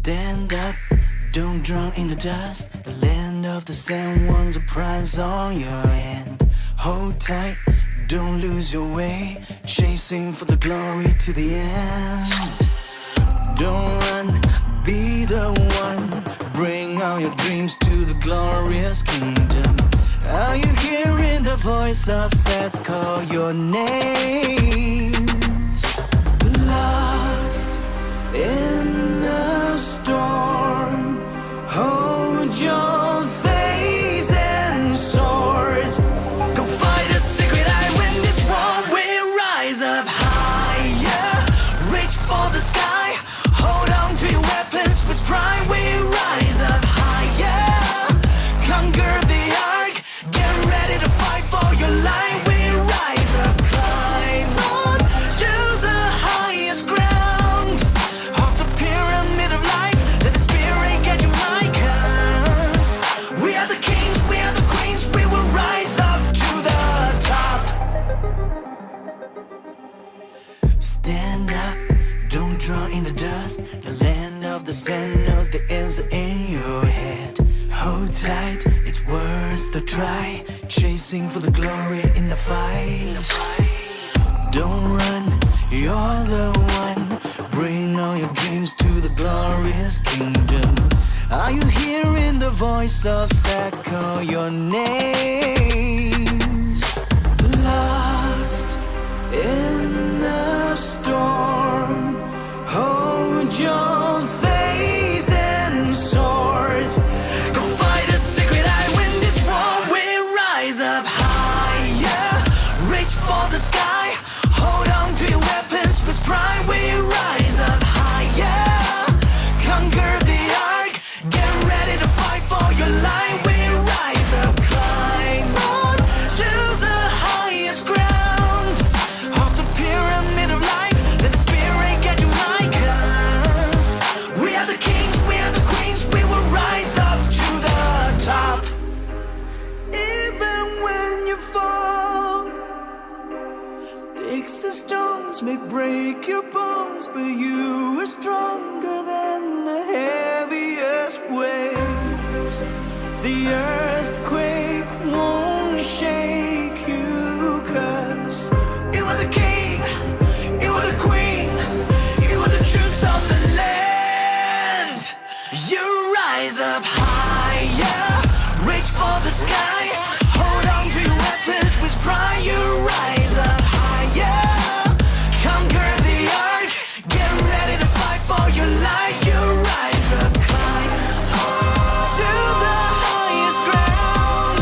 Stand up, don't drown in the dust. The land of the sand one's a prize on your hand. Hold tight, don't lose your way, chasing for the glory to the end. Don't run, be the one, bring all your dreams to the glorious kingdom. Are you hearing the voice of Seth call your name? Lost in the storm, hold your face and sword. Go fight a secret, I win this war. We rise up higher, reach for the sky, hold on to your weapons with pride. We rise up higher, conquer the ark, get ready to fight for your life. We rise up, climb on, choose the highest ground off the pyramid of life. Let the spirit get you high, 'cause we are the kings, we are the queens. We will rise up to the top. Stand up, don't drown in the dust. The land of the sand knows the answer in your head. Hold tight, it's worth the try, chasing for the glory in the fight. Don't run, you're the one, bring all your dreams to the glorious kingdom. Are you hearing the voice of Seth call your name? Lost in the storm, hold your face and sword. Go fight a secret, I win this war. We rise up higher, reach for the sky, hold on to your weapons with pride. We rise up higher, conquer the ark, get ready to fight for your life. We rise up, climb on, choose the highest ground off the pyramid of life. Let the spirit get you high, 'cause we are the kings, we are the queens. We will rise up to the top. Even when you fall, sticks and stones may break your bones, but you are stronger than the heaviest waves. The earthquake won't shake you, 'cause you are the king, you are the queen, you are the truth of the land. You rise up higher, reach for the sky, hold on to your weapons with pride. You rise up higher, conquer the ark, get ready to fight for your life. You rise up, climb to the highest ground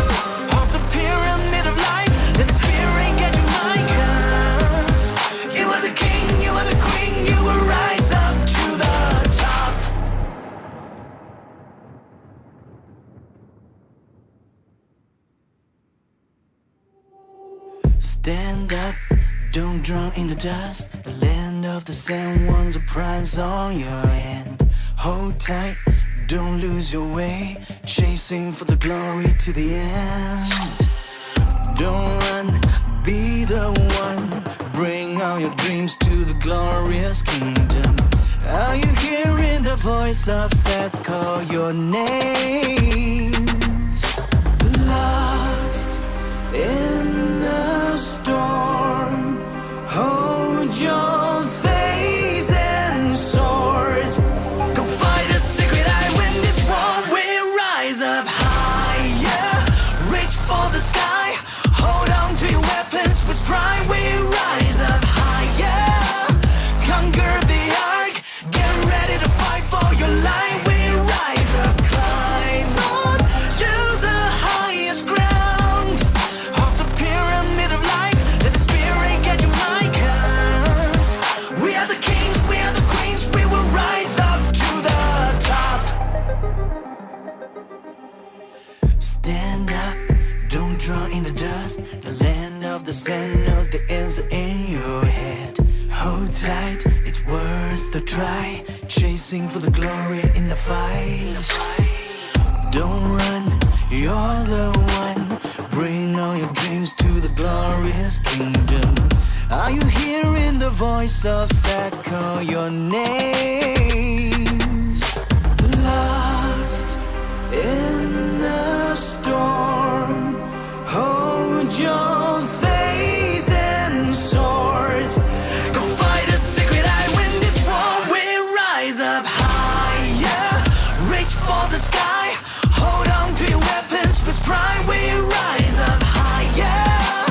off the pyramid of life. Let the spirit get you high, 'cause you are the king, you are the queen. You will rise up to the top. Stand up, don't drown in the dust. The land of the sand one's a prize on your hand. Hold tight, don't lose your way, chasing for the glory to the end. Don't run, be the one, bring all your dreams to the glorious kingdom. Are you hearing the voice of Seth call your name? Lost in the storm, hold your face and sword. Go fight a secret, I win this war. We rise up higher, reach for the sky, hold on to your weapons with pride. We rise up higher, conquer the ark, get ready to fight for your life. We rise up, climb on, choose the highest ground off the pyramid of life. Let the spirit get you high, 'cause we are the kings, we are the queens. We will rise up to the top. Stand up, don't drown in the dust. The land of the sand knows the answer in your head. Hold tight, it's worth the try, chasing for the glory in the fight. Don't run, you're the one, bring all your dreams to the glorious kingdom. Are you hearing the voice of Seth call your name? lost in the storm. Hold your face and sword. Go fight a secret eye, win this war. We rise up higher, reach for the sky. Hold on to your weapons with pride. We rise up higher,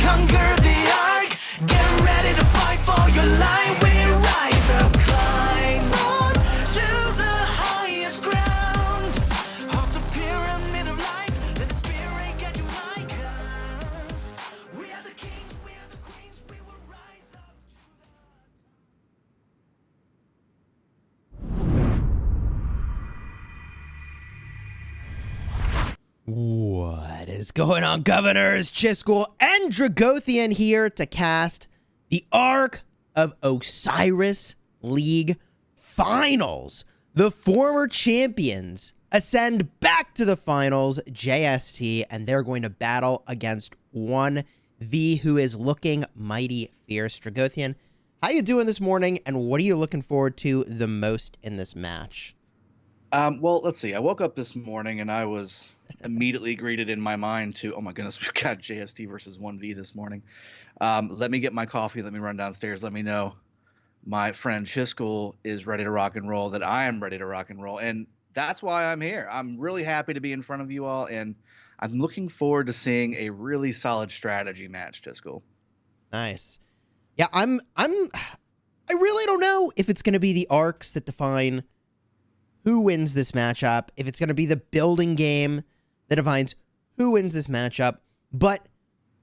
conquer the arc. Get ready to fight for your life. We rise up, climb on, choose the highest ground of the pyramid of life. Let the spirit get you like us. We are the kings, we are the queens. We will rise up. What is going on, governors? Chisgul and Dragothian here to cast the Ark of Osiris League Finals. The former champions ascend back to the finals, JST, and they're going to battle against OneV, who is looking mighty fierce. Dragothian, how you doing this morning, and what are you looking forward to the most in this match? Well, let's see. I woke up this morning and I was immediately greeted in my mind to, oh my goodness, we've got JST versus OneV this morning. Let me get my coffee. Let me run downstairs. Let me know my friend Chisgul is ready to rock and roll, that I am ready to rock and roll. And that's why I'm here. I'm really happy to be in front of you all. And I'm looking forward to seeing a really solid strategy match, Chisgul. Nice. Yeah, I really don't know if it's going to be the arcs that define who wins this matchup, if it's going to be the building game that defines who wins this matchup. But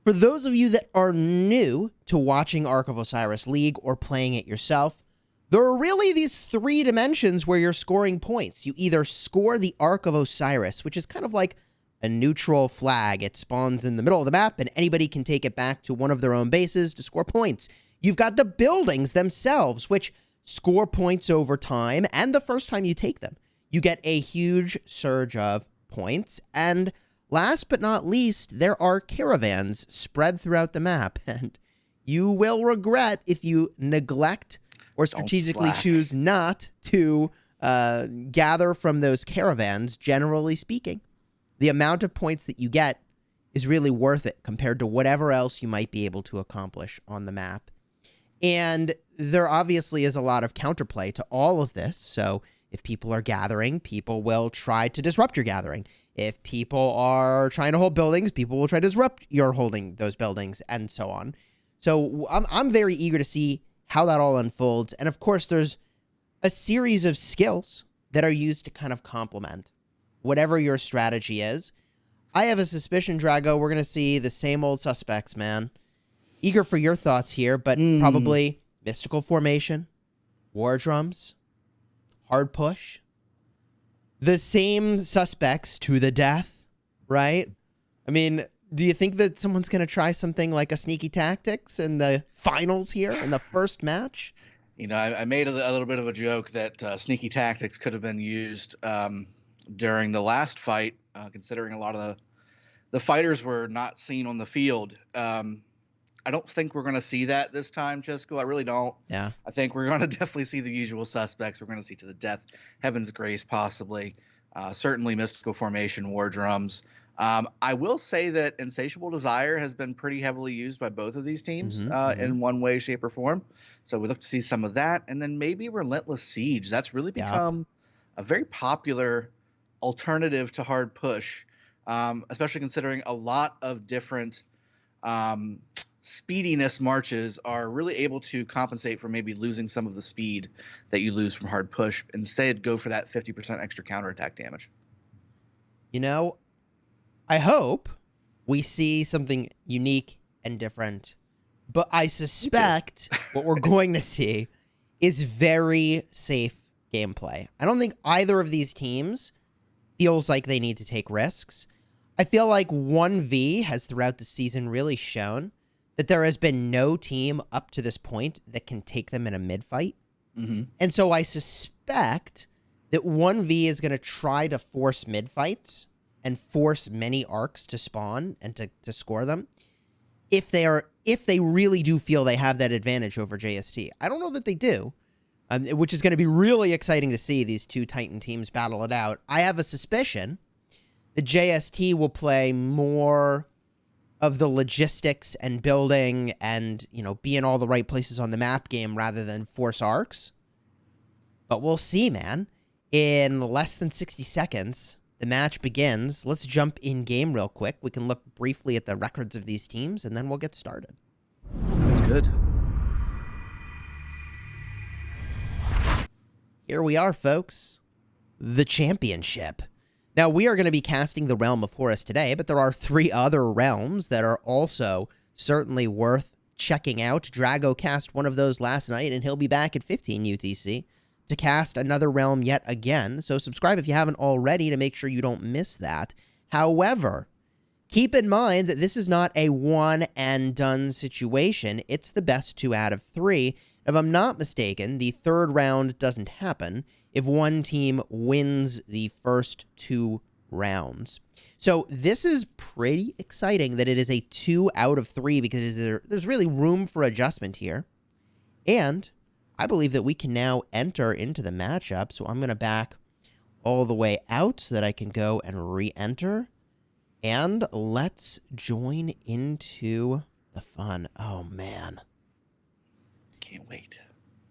for those of you that are new to watching Ark of Osiris League or playing it yourself, there are really these three dimensions where you're scoring points. You either score the Ark of Osiris, which is kind of like a neutral flag. It spawns in the middle of the map, and anybody can take it back to one of their own bases to score points. You've got the buildings themselves, which score points over time, and the first time you take them, you get a huge surge of points. And last but not least, there are caravans spread throughout the map, and you will regret if you neglect or strategically choose not to gather from those caravans. Generally speaking, the amount of points that you get is really worth it compared to whatever else you might be able to accomplish on the map. And there obviously is a lot of counterplay to all of this. So if people are gathering, people will try to disrupt your gathering. If people are trying to hold buildings, people will try to disrupt your holding those buildings, and so on. So I'm very eager to see how that all unfolds. And of course, there's a series of skills that are used to kind of complement whatever your strategy is. I have a suspicion, Drago, we're going to see the same old suspects, man. Eager for your thoughts here, but probably mystical formation, war drums, hard push. The same suspects to the death, right? I mean, do you think that someone's going to try something like a sneaky tactics in the finals here in the first match? You know, I made a little bit of a joke that sneaky tactics could have been used during the last fight, considering a lot of the fighters were not seen on the field. I don't think we're going to see that this time, Chisgul. I really don't. Yeah. I think we're going to definitely see the usual suspects. We're going to see to the death, Heaven's Grace, possibly. Certainly mystical formation, war drums. I will say that Insatiable Desire has been pretty heavily used by both of these teams in one way, shape, or form. So we look to see some of that. And then maybe Relentless Siege. That's really become a very popular alternative to hard push, especially considering a lot of different speediness marches are really able to compensate for maybe losing some of the speed that you lose from hard push. Instead, go for that 50% extra counterattack damage. You know, I hope we see something unique and different, but I suspect what we're going to see is very safe gameplay. I don't think either of these teams feels like they need to take risks. I feel like OneV has throughout the season really shown that there has been no team up to this point that can take them in a mid-fight. And so I suspect that OneV is going to try to force mid-fights and force many arcs to spawn and to score them if they really do feel they have that advantage over JST. I don't know that they do, which is going to be really exciting to see these two Titan teams battle it out. I have a suspicion the JST will play more of the logistics and building and, be in all the right places on the map game rather than force arcs. But we'll see, man. In less than 60 seconds, the match begins. Let's jump in game real quick. We can look briefly at the records of these teams, and then we'll get started. That's good. Here we are, folks. The championship. Now, we are going to be casting the Realm of Horus today, but there are 3 other realms that are also certainly worth checking out. Drago cast one of those last night, and he'll be back at 15 UTC to cast another realm yet again. So subscribe if you haven't already to make sure you don't miss that. However, keep in mind that this is not a one-and-done situation. It's the best 2 out of 3. If I'm not mistaken, the 3rd round doesn't happen if one team wins the first 2 rounds. So this is pretty exciting that it is a 2 out of 3 because there's really room for adjustment here. And I believe that we can now enter into the matchup. So I'm going to back all the way out so that I can go and re-enter. And let's join into the fun. Oh, man. Can't wait.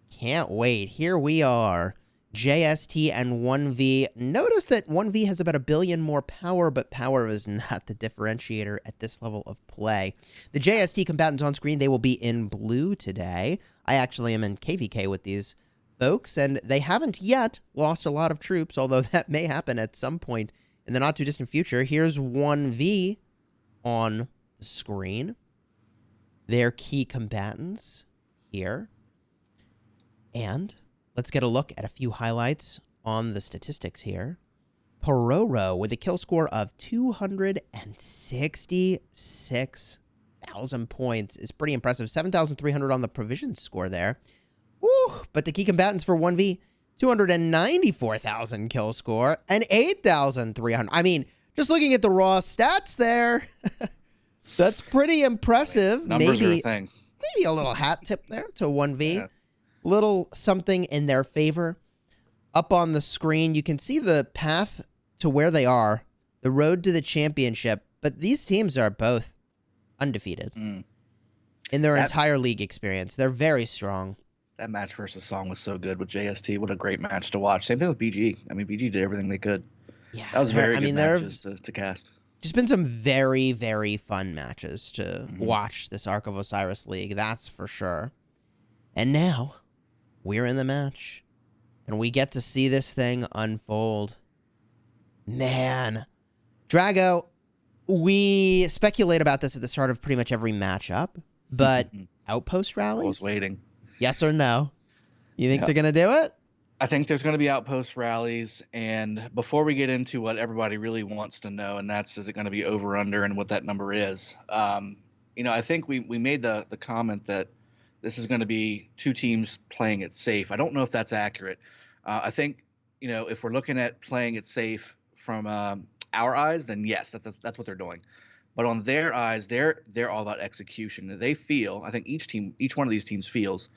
Can't wait. Here we are. JST and OneV. Notice that OneV has about 1 billion more power, but power is not the differentiator at this level of play. The JST combatants on screen, they will be in blue today. I actually am in KVK with these folks, and they haven't yet lost a lot of troops, although that may happen at some point in the not-too-distant future. Here's OneV on the screen. Their key combatants here. And let's get a look at a few highlights on the statistics here. Pororo with a kill score of 266,000 points is pretty impressive. 7,300 on the provision score there. Woo! But the key combatants for 1v, 294,000 kill score and 8,300. I mean, just looking at the raw stats there, that's pretty impressive. Numbers are a thing. Maybe a little hat tip there to 1v. Yeah. Little something in their favor. Up on the screen, you can see the path to where they are, the road to the championship, but these teams are both undefeated in their entire league experience. They're very strong. That match versus Song was so good with JST. What a great match to watch. Same thing with BG. I mean, BG did everything they could. Yeah, that was very good matches to cast. Just been some very, very fun matches to watch this Arc of Osiris League, that's for sure. And now we're in the match, and we get to see this thing unfold. Man. Drago, we speculate about this at the start of pretty much every matchup, but outpost rallies? I was waiting. Yes or no? You think they're going to do it? I think there's going to be outpost rallies, and before we get into what everybody really wants to know, and that's, is it going to be over-under and what that number is? I think we made the comment that this is going to be 2 teams playing it safe. I don't know if that's accurate. I think, if we're looking at playing it safe from our eyes, then yes, that's what they're doing. But on their eyes, they're all about execution. They feel, I think each one of these teams feels,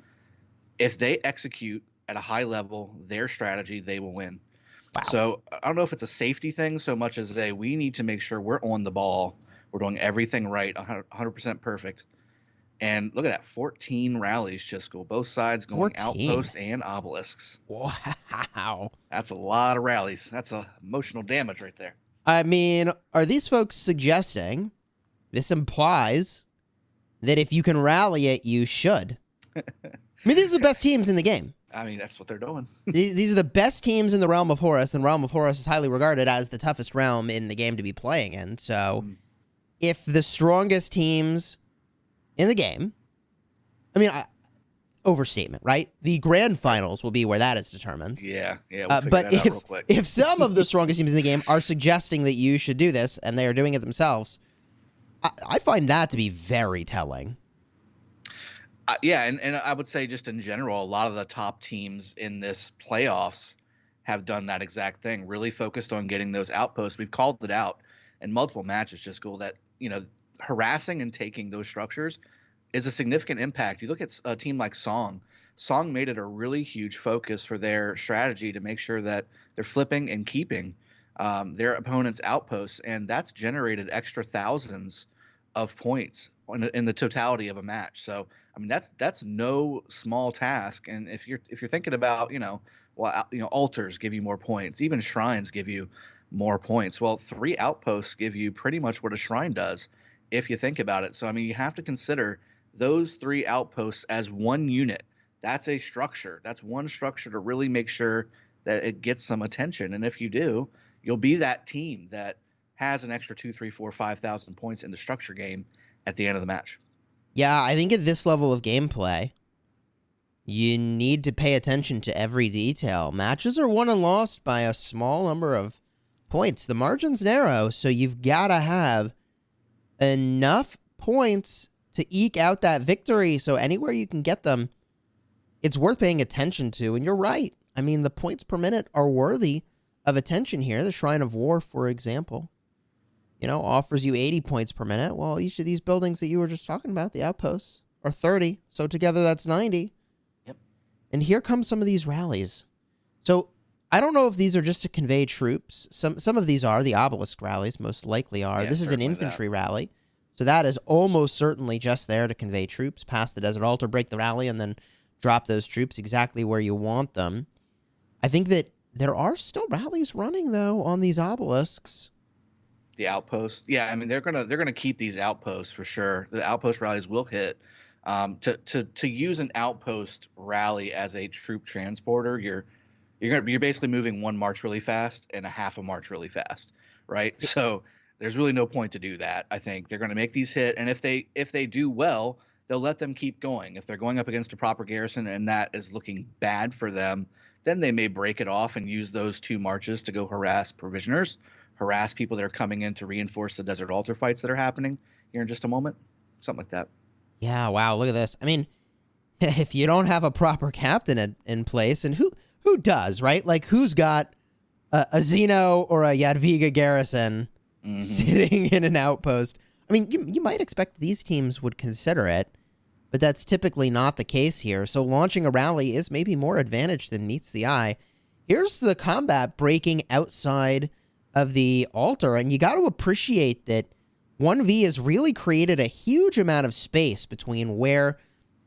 if they execute at a high level their strategy, they will win. Wow. So I don't know if it's a safety thing so much as we need to make sure we're on the ball. We're doing everything right, 100% perfect. And look at that, 14 rallies, Chisco. Both sides going 14. outpost and obelisks. Wow. That's a lot of rallies. That's emotional damage right there. I mean, are these folks suggesting this implies that if you can rally it, you should? I mean, these are the best teams in the game. I mean, that's what they're doing. These are the best teams in the Realm of Horus, and Realm of Horus is highly regarded as the toughest realm in the game to be playing in. So if the strongest teams in the game, I mean, overstatement, right? The grand finals will be where that is determined. Yeah, we'll figure but that out real quick. If some of the strongest teams in the game are suggesting that you should do this, and they are doing it themselves, I find that to be very telling. And I would say just in general, a lot of the top teams in this playoffs have done that exact thing, really focused on getting those outposts. We've called it out in multiple matches, just cool that, harassing and taking those structures is a significant impact. You look at a team like Song. Song made it a really huge focus for their strategy to make sure that they're flipping and keeping their opponent's outposts, and that's generated extra thousands of points in the totality of a match. So I mean that's no small task. And if you're thinking about altars give you more points, even shrines give you more points. Well, 3 outposts give you pretty much what a shrine does if you think about it. So I mean you have to consider those 3 outposts as one unit. That's a structure. That's one structure to really make sure that it gets some attention. And if you do, you'll be that team that has an extra 2, 3, 4, 5,000 points in the structure game at the end of the match. Yeah, I think at this level of gameplay, you need to pay attention to every detail. Matches are won and lost by a small number of points. The margin's narrow, so you've got to have enough points to eke out that victory. So anywhere you can get them, it's worth paying attention to. And you're right. I mean, the points per minute are worthy of attention here. The Shrine of War, for example, offers you 80 points per minute. Well, each of these buildings that you were just talking about, the outposts, are 30. So together that's 90. Yep. And here come some of these rallies. So I don't know if these are just to convey troops. Some of these are. The obelisk rallies most likely are. Yeah, this is an certainly infantry rally. So that is almost certainly just there to convey troops past the Desert Altar, break the rally, and then drop those troops exactly where you want them. I think that there are still rallies running, though, on these obelisks. The outposts, yeah, I mean they're gonna keep these outposts for sure. The outpost rallies will hit. To use an outpost rally as a troop transporter, you're basically moving one march really fast and a half a march really fast, right? So there's really no point to do that. I think they're going to make these hit, and if they do well, they'll let them keep going. If they're going up against a proper garrison and that is looking bad for them, then they may break it off and use those 2 marches to go harass provisioners, harass people that are coming in to reinforce the Desert Altar fights that are happening here in just a moment. Something like that. Yeah, wow, look at this. I mean, if you don't have a proper captain in place, and who does, right? Like, who's got a Zeno or a Jadwiga garrison sitting in an outpost? I mean, you might expect these teams would consider it, but that's typically not the case here. So launching a rally is maybe more advantage than meets the eye. Here's the combat breaking outside of the altar, and you got to appreciate that OneV has really created a huge amount of space between where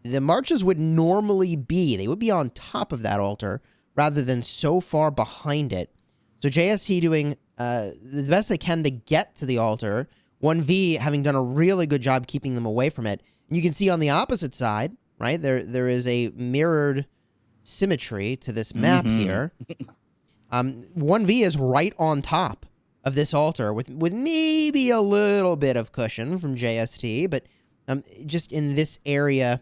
the marches would normally be. They would be on top of that altar rather than so far behind it. So JST doing the best they can to get to the altar. OneV having done a really good job keeping them away from it. And you can see on the opposite side, right, there is a mirrored symmetry to this map here. OneV is right on top of this altar with maybe a little bit of cushion from JST, but just in this area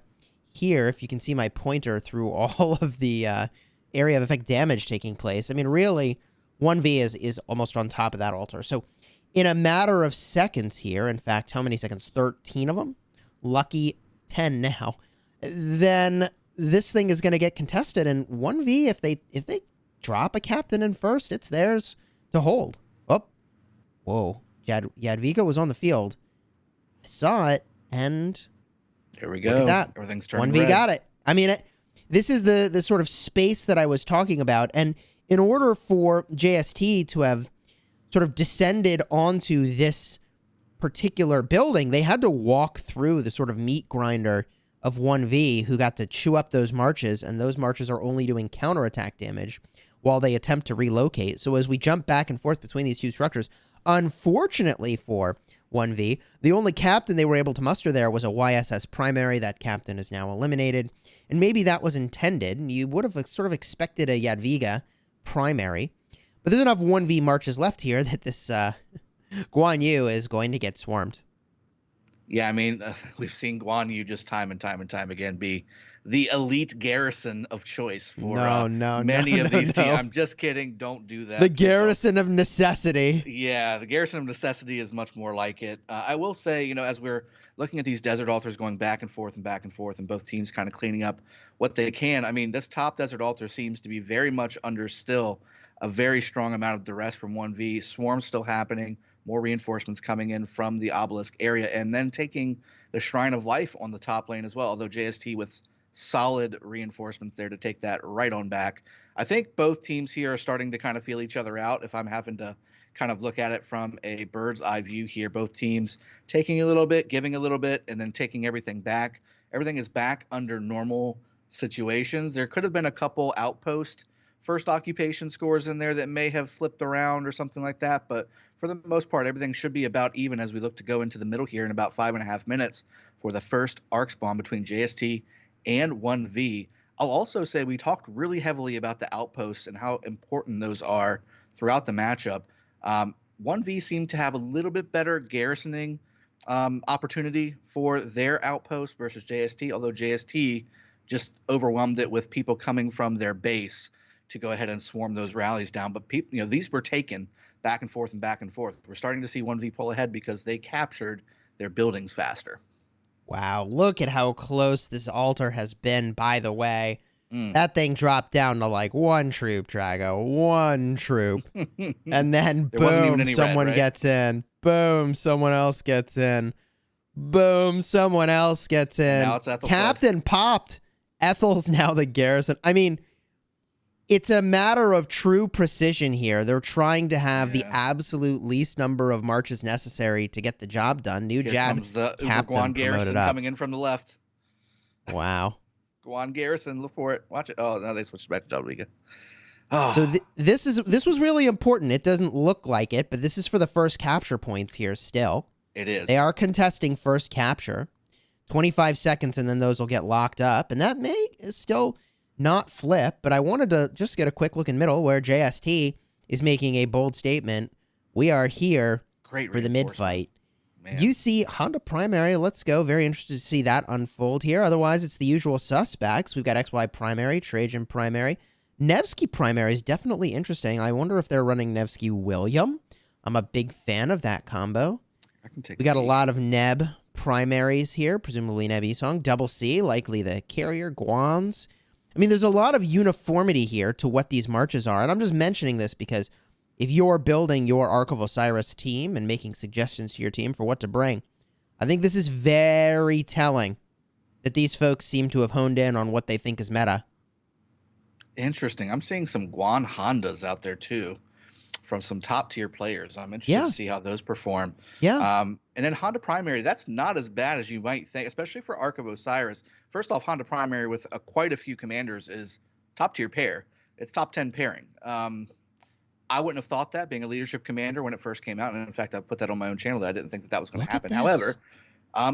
here, if you can see my pointer through all of the area of effect damage taking place, I mean, really, OneV is almost on top of that altar. So in a matter of seconds here, in fact, how many seconds? 13 of them? Lucky 10 now. Then this thing is going to get contested, and OneV, if they drop a captain in first, it's theirs to hold. Oh, whoa. Jadwiga was on the field. I saw it, and there we go. Look at that. Everything's turning OneV red. got it. I mean, this is the sort of space that I was talking about, and in order for JST to have sort of descended onto this particular building, they had to walk through the sort of meat grinder of OneV, who got to chew up those marches, and those marches are only doing counterattack damage while they attempt to relocate. So as we jump back and forth between these two structures, unfortunately for OneV, the only captain they were able to muster there was a YSS primary. That captain is now eliminated, and maybe that was intended. You would have sort of expected a Jadwiga primary, but there's enough 1v marches left here that this Guan Yu is going to get swarmed. Yeah, I mean, we've seen Guan Yu just time and time again be the elite garrison of choice for many of these teams. I'm just kidding. Don't do that. The garrison of necessity. Yeah, the garrison of necessity is much more like it. I will say, as we're looking at these desert altars going back and forth, and both teams kind of cleaning up what they can, I mean, this top desert altar seems to be very much under still a very strong amount of duress from 1v. Swarms still happening. More reinforcements coming in from the obelisk area, and then taking the Shrine of Life on the top lane as well. Although JST with solid reinforcements there to take that right on back. I think both teams here are starting to kind of feel each other out. If I'm having to kind of look at it from a bird's eye view here, both teams taking a little bit, giving a little bit, and then taking everything back. Everything is back under normal situations. There could have been a couple outpost first occupation scores in there that may have flipped around or something like that, but for the most part, everything should be about even as we look to go into the middle here in about 5.5 minutes for the first arc spawn between JST and OneV. I'll also say we talked really heavily about the outposts and how important those are throughout the matchup. 1V seemed to have a little bit better garrisoning opportunity for their outpost versus JST, although JST just overwhelmed it with people coming from their base to go ahead and swarm those rallies down. But people, these were taken back and forth and back and forth. We're starting to see 1V pull ahead because they captured their buildings faster. Wow, look at how close this altar has been, by the way. That thing dropped down to like one troop, Drago. One troop. And then boom, someone gets in. Boom, someone else gets in. Boom, someone else gets in. Now it's Captain popped. Ethel's now the garrison. I mean, it's a matter of true precision here. They're trying to have the absolute least number of marches necessary to get the job done. New Jad captain Guan Garrison promoted up. coming in from the left. Wow. Guan Garrison, look for it. Watch it. Oh, no, they switched back to Jadwiga. Oh. So this was really important. It doesn't look like it, but this is for the first capture points here still. It is. They are contesting first capture. 25 seconds, and then those will get locked up. And that may still not flip, but I wanted to just get a quick look in middle where JST is making a bold statement. We are here for the mid-fight. You see Honda primary. Let's go. Very interested to see that unfold here. Otherwise, it's the usual suspects. We've got XY primary, Trajan primary. Nevsky primary is definitely interesting. I wonder if they're running Nevsky William. I'm a big fan of that combo. We got a lot of Neb primaries here, presumably Neb Esong. Double C, likely the carrier, Guans. I mean, there's a lot of uniformity here to what these marches are, and I'm just mentioning this because if you're building your Ark of Osiris team and making suggestions to your team for what to bring, I think this is very telling that these folks seem to have honed in on what they think is meta. Interesting. I'm seeing some Guan Hondas out there too from some top tier players. I'm interested to see how those perform. Yeah. And then Honda Primary, that's not as bad as you might think, especially for Ark of Osiris. First off, Honda Primary with quite a few commanders is top tier pair. It's top 10 pairing. I wouldn't have thought that being a leadership commander when it first came out. And in fact, I put that on my own channel that I didn't think that, that was going to happen. However,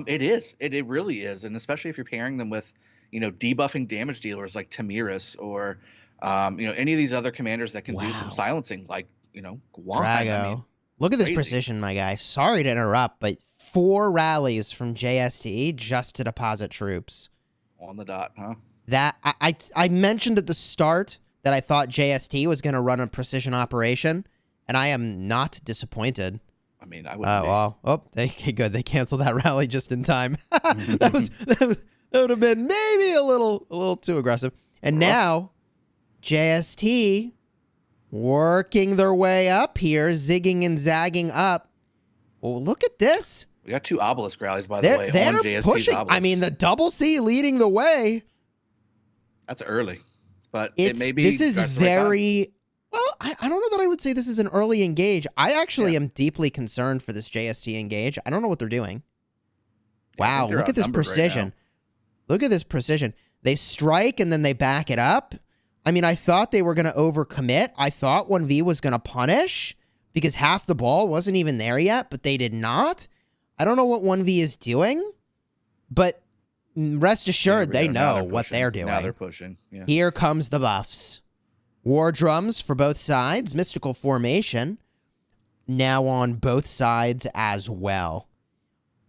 it is. It really is. And especially if you're pairing them with, debuffing damage dealers like Tamiris or, any of these other commanders that can do some silencing like, Guan. Drago. I mean, look at this precision, my guy. Sorry to interrupt, but 4 rallies from JST just to deposit troops. On the dot, huh? That I mentioned at the start that I thought JST was going to run a precision operation, and I am not disappointed. I mean, I wouldn't. Good. They canceled that rally just in time. that would have been maybe a little too aggressive. And now, JST working their way up here, zigging and zagging up. Well, look at this. We got 2 obelisk rallies, by the way, on JST's pushing. obelisk. I mean, the double C leading the way. That's early. But it may be. This is very. Well, I don't know that I would say this is an early engage. I actually am deeply concerned for this JST engage. I don't know what they're doing. Wow, look at this precision. Look at this precision. They strike and then they back it up. I mean, I thought they were going to overcommit. I thought 1V was going to punish because half the ball wasn't even there yet, but they did not. I don't know what 1V is doing, but rest assured, they know what they're doing. Now they're pushing. Yeah. Here comes the buffs. War drums for both sides. Mystical formation now on both sides as well.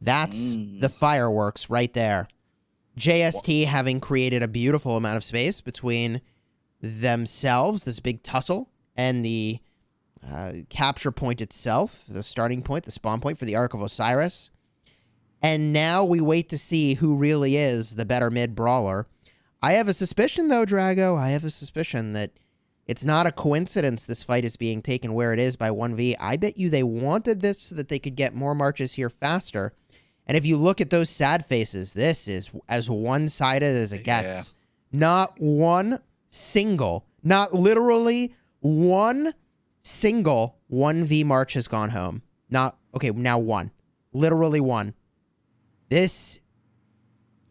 That's the fireworks right there. JST having created a beautiful amount of space between themselves, this big tussle, and the capture point itself, the starting point, the spawn point for the Ark of Osiris. And now we wait to see who really is the better mid-brawler. I have a suspicion, though, Drago. I have a suspicion that it's not a coincidence this fight is being taken where it is by 1V. I bet you they wanted this so that they could get more marches here faster. And if you look at those sad faces, this is as one-sided as it gets. Not one single, not literally one single 1v March has gone home. Now one. Literally one. This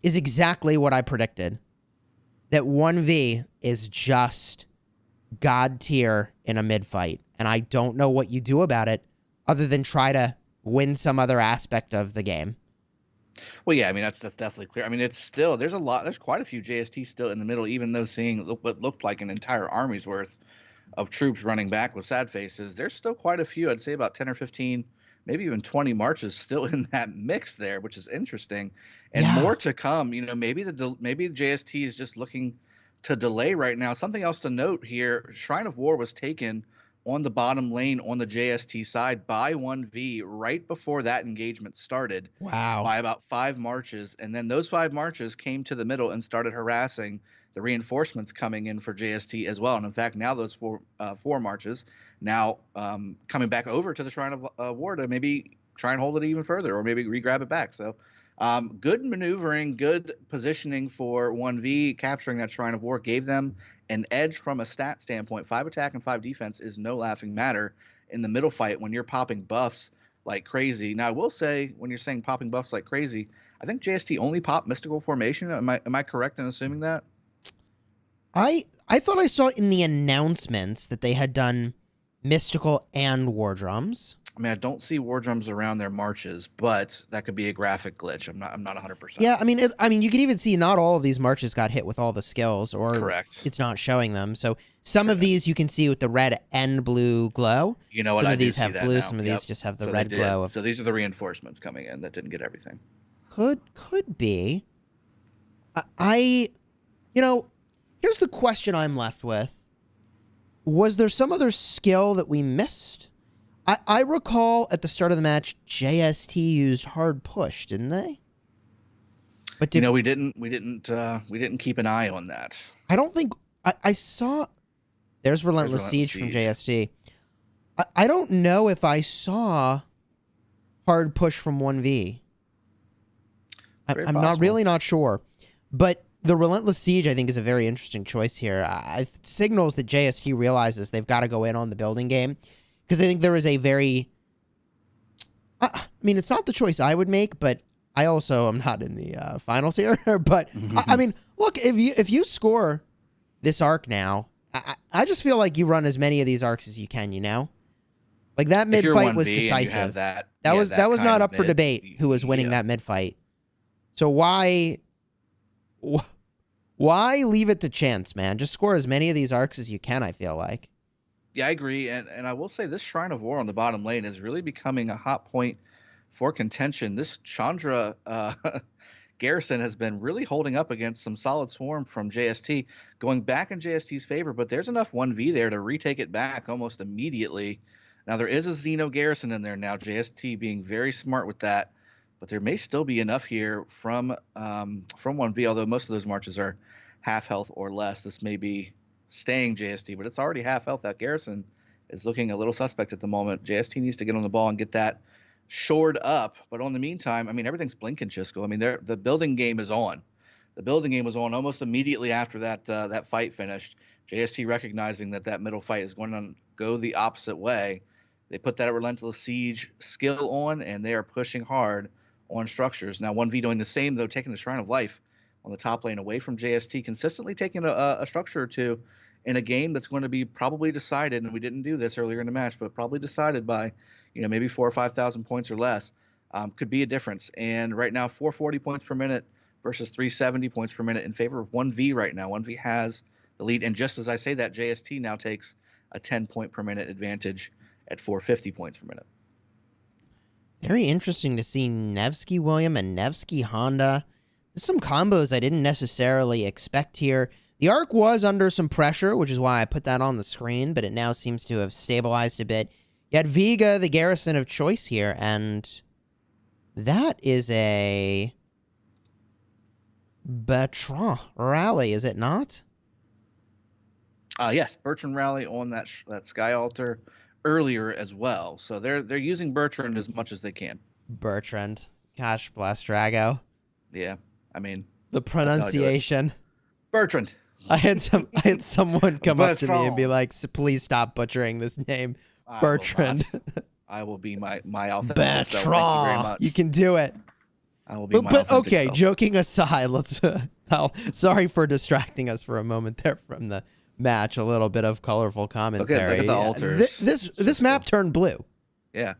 is exactly what I predicted. That 1v is just God tier in a mid-fight. And I don't know what you do about it other than try to win some other aspect of the game. Well, yeah, I mean, that's definitely clear. I mean, it's still, there's quite a few JST still in the middle, even though seeing what looked like an entire army's worth of troops running back with sad faces. There's still quite a few, I'd say about 10 or 15, maybe even 20 marches still in that mix there, which is interesting. And more to come. You know, maybe the JST is just looking to delay right now. Something else to note here, Shrine of War was taken on the bottom lane on the JST side by 1V right before that engagement started. Wow. By about 5 marches. And then those 5 marches came to the middle and started harassing the reinforcements coming in for JST as well. And in fact, now those four marches now coming back over to the Shrine of War to maybe try and hold it even further or maybe re-grab it back. So good maneuvering, good positioning for 1V. Capturing that Shrine of War gave them an edge from a stat standpoint. 5 attack and 5 defense is no laughing matter in the middle fight when you're popping buffs like crazy. Now, I will say, when you're saying popping buffs like crazy, I think JST only popped Mystical Formation. Am I correct in assuming that? I thought I saw in the announcements that they had done Mystical and War Drums. I mean, I don't see War Drums around their marches, but that could be a graphic glitch. I'm not 100%. Yeah, I mean, you can even see not all of these marches got hit with all the skills, or correct. It's not showing them. So some of these you can see with the red and blue glow. You know what? Some I of these do have see that blue. now. Some of these just have the So red glow. So these are the reinforcements coming in that didn't get everything. Could be. Here's the question I'm left with. Was there some other skill that we missed? I recall at the start of the match, JST used hard push, didn't they? But we didn't keep an eye on that. I don't think I saw. There's Relentless Siege from JST. I don't know if I saw hard push from 1V. I'm not sure, but the Relentless Siege I think is a very interesting choice here. It signals that JST realizes they've got to go in on the building game. Because I think there is a very... I mean, it's not the choice I would make, but I also am not in the finals here. But, I mean, look, if you score this arc now, I just feel like you run as many of these arcs as you can, you know? Like, that mid-fight was decisive. That was not up for debate who was winning that mid-fight. So why leave it to chance, man? Just score as many of these arcs as you can, I feel like. Yeah, I agree. And I will say this Shrine of War on the bottom lane is really becoming a hot point for contention. This Chandra garrison has been really holding up against some solid swarm from JST, going back in JST's favor, but there's enough 1v there to retake it back almost immediately. Now, there is a Xeno garrison in there now, JST being very smart with that, but there may still be enough here from 1v, although most of those marches are half health or less. This may be staying JST, but it's already half health. That garrison is looking a little suspect at the moment. JST needs to get on the ball and get that shored up. But on the meantime, I mean, everything's blinking, Chisco. I mean, the building game is on. The building game was on almost immediately after that fight finished. JST recognizing that middle fight is going to go the opposite way. They put that Relentless Siege skill on, and they are pushing hard on structures. Now, 1v doing the same, though, taking the Shrine of Life on the top lane away from JST, consistently taking a structure or two in a game that's going to be probably decided, and we didn't do this earlier in the match, but probably decided by, maybe 4,000 or 5,000 points or less, could be a difference. And right now, 440 points per minute versus 370 points per minute in favor of 1V right now. 1V has the lead, and just as I say that, JST now takes a 10-point per minute advantage at 450 points per minute. Very interesting to see Nevsky William and Nevsky Honda. There's some combos I didn't necessarily expect here. The arc was under some pressure, which is why I put that on the screen, but it now seems to have stabilized a bit. You had Vega, the garrison of choice here, and that is a Bertrand rally, is it not? Yes, Bertrand rally on that Sky Altar earlier as well. So they're using Bertrand as much as they can. Bertrand. Gosh bless Drago. Yeah, I mean, The that's how I do it. pronunciation. Bertrand. I had someone come up to me and be Bertrand. like, Please stop butchering this name. I will Bertrand. not. I will be my authentic self. Thank you very Bertrand. much. You can do it. I will be my But authentic okay, self. joking aside, let's sorry for distracting us for a moment there from the match. A little bit of colorful commentary. Look at the altars. This map turned blue. Yeah,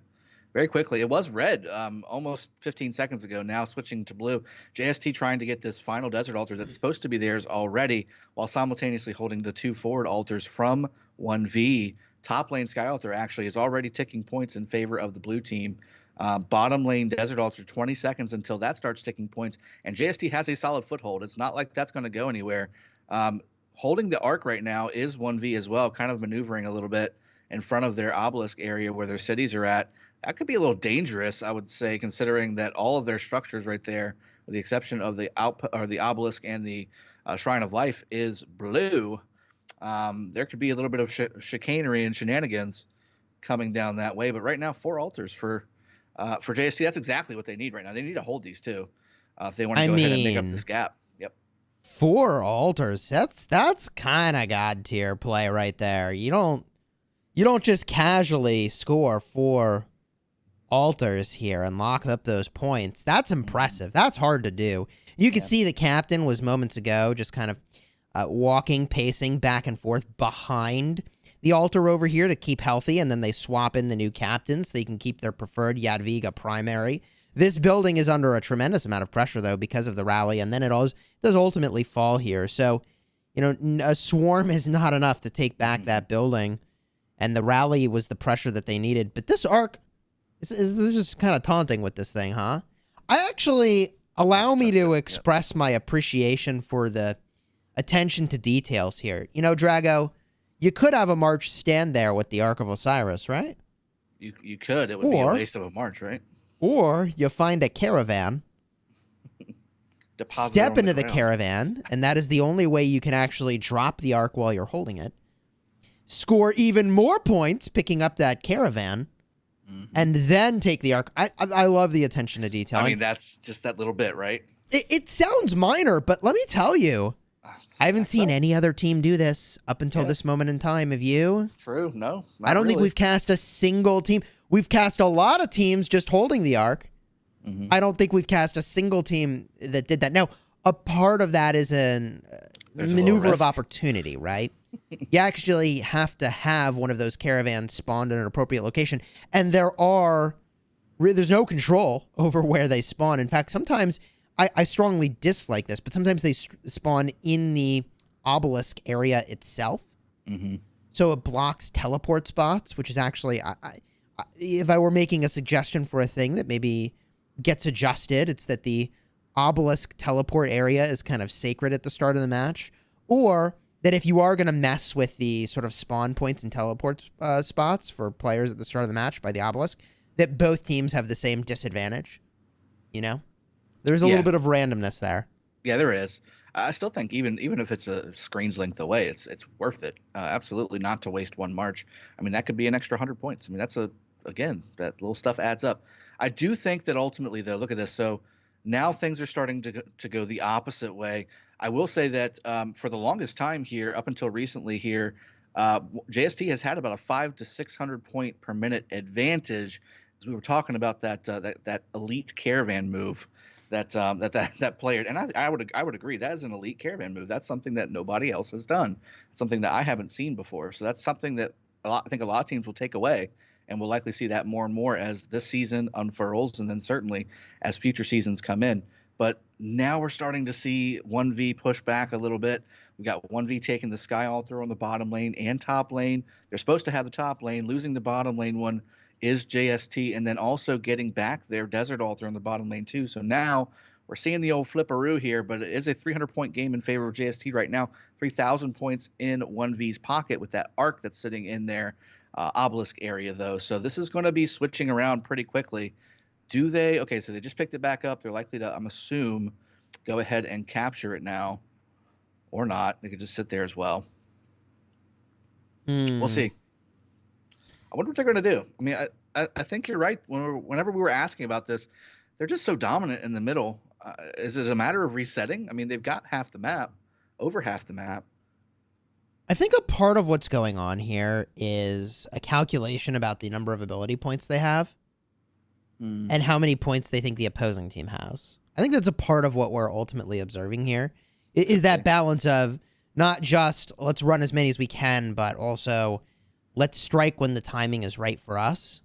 very quickly. It was red almost 15 seconds ago. Now switching to blue. JST trying to get this final desert altar that's supposed to be theirs already, while simultaneously holding the 2 forward altars from 1V. Top lane Sky Altar actually is already ticking points in favor of the blue team. Bottom lane Desert Altar, 20 seconds until that starts ticking points. And JST has a solid foothold. It's not like that's going to go anywhere. Holding the arc right now is 1V as well, kind of maneuvering a little bit in front of their obelisk area where their cities are at. That could be a little dangerous, I would say, considering that all of their structures right there, with the exception of the obelisk and the Shrine of Life, is blue. There could be a little bit of chicanery and shenanigans coming down that way. But right now, 4 altars for JST. That's exactly what they need right now. They need to hold these 2 if they want to go ahead and make up this gap. Yep. 4 altars. That's kind of god tier play right there. You don't just casually score 4 altars here and lock up those points. That's impressive. That's hard to do. You could see the captain was moments ago just kind of walking, pacing back and forth behind the altar over here to keep healthy, and then they swap in the new captains so they can keep their preferred Jadwiga primary. This building is under a tremendous amount of pressure, though, because of the rally, and then it does ultimately fall here. So, a swarm is not enough to take back that building, and the rally was the pressure that they needed. But this arc, this is just kind of taunting with this thing, huh? Allow me to express my appreciation for the attention to details here. Drago, you could have a march stand there with the Ark of Osiris, right? You could. It would be a waste of a march, right? Or you find a caravan, step into the caravan, and that is the only way you can actually drop the Ark while you're holding it. Score even more points picking up that caravan, and then take the Ark. I love the attention to detail. I mean, that's just that little bit, right? It sounds minor, but let me tell you, I haven't seen any other team do this up until this moment in time. Have you? True. No. I don't think we've cast a single team. We've cast a lot of teams just holding the Ark. I don't think we've cast a single team that did that. Now, a part of that is a maneuver of opportunity, right? You actually have to have one of those caravans spawned in an appropriate location. And there's no control over where they spawn. In fact, sometimes I strongly dislike this, but sometimes they spawn in the obelisk area itself. So it blocks teleport spots, which is actually, if I were making a suggestion for a thing that maybe gets adjusted, it's that the obelisk teleport area is kind of sacred at the start of the match, or that if you are going to mess with the sort of spawn points and teleport spots for players at the start of the match by the obelisk, that both teams have the same disadvantage. There's a little bit of randomness there. Yeah, there is. I still think even if it's a screen's length away, it's worth it. Absolutely not to waste one march. I mean, that could be an extra 100 points. I mean, that's that little stuff adds up. I do think that ultimately, though, look at this. So now things are starting to go the opposite way. I will say that for the longest time here, up until recently here, JST has had about a 500 to 600 point per minute advantage. As we were talking about that elite caravan move. That player, and I would agree, that is an elite caravan move. That's something that nobody else has done. It's something that I haven't seen before. So that's something that I think a lot of teams will take away, and we'll likely see that more and more as this season unfurls, and then certainly as future seasons come in. But now we're starting to see 1V push back a little bit. We got 1V taking the Sky Altar on the bottom lane and top lane. They're supposed to have the top lane. Losing the bottom lane one is JST, and then also getting back their Desert Altar on the bottom lane too. So now we're seeing the old flipperoo here, but it is a 300-point game in favor of JST right now. 3,000 points in 1V's pocket with that arc that's sitting in their obelisk area, though. So this is going to be switching around pretty quickly. Do they? Okay, so they just picked it back up. They're likely to, I'm assume, go ahead and capture it now, or not. They could just sit there as well. We'll see. I wonder what they're going to do. I mean, I think you're right. Whenever we were asking about this, they're just so dominant in the middle. Is it a matter of resetting? I mean, they've got half the map, over half the map. I think a part of what's going on here is a calculation about the number of ability points they have and how many points they think the opposing team has. I think that's a part of what we're ultimately observing here, is that balance of not just let's run as many as we can, but also let's strike when the timing is right for us.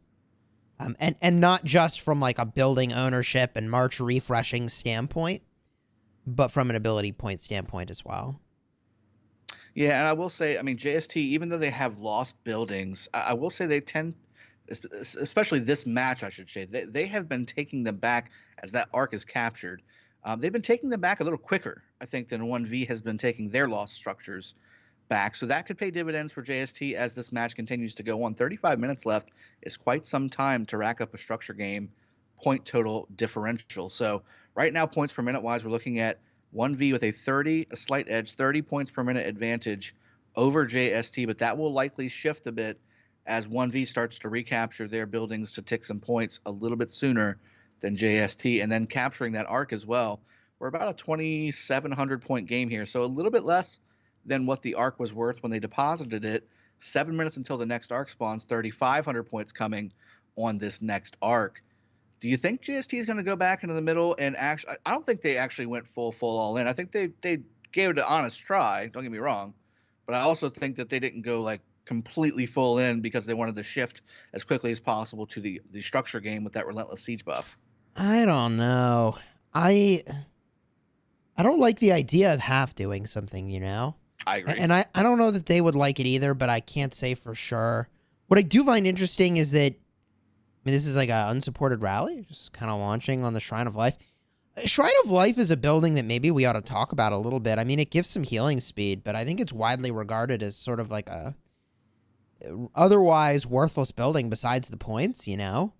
And not just from like a building ownership and March refreshing standpoint, but from an ability point standpoint as well. Yeah, and I will say, I mean, JST, even though they have lost buildings, I will say they tend, especially this match, I should say, they have been taking them back as that arc is captured. They've been taking them back a little quicker, I think, than OneV has been taking their lost structures back. So that could pay dividends for JST as this match continues to go on. 35 minutes left is quite some time to rack up a structure game point total differential. So right now, points per minute wise, we're looking at OneV with a slight edge, 30 points per minute advantage over JST, but that will likely shift a bit as OneV starts to recapture their buildings to tick some points a little bit sooner than JST, and then capturing that arc as well. We're about a 2,700 point game here, so a little bit less than what the arc was worth when they deposited it. 7 minutes until the next arc spawns, 3,500 points coming on this next arc. Do you think JST is going to go back into the middle and actually? I don't think they actually went full all in. I think they gave it an honest try. Don't get me wrong, but I also think that they didn't go like completely full in because they wanted to shift as quickly as possible to the structure game with that relentless siege buff. I don't know. I don't like the idea of half doing something, you know? I agree. And I don't know that they would like it either, but I can't say for sure. What I do find interesting is that, I mean, this is like an unsupported rally, just kind of launching on the Shrine of Life. Shrine of Life is a building that maybe we ought to talk about a little bit. I mean, it gives some healing speed, but I think it's widely regarded as sort of like a otherwise worthless building besides the points, you know?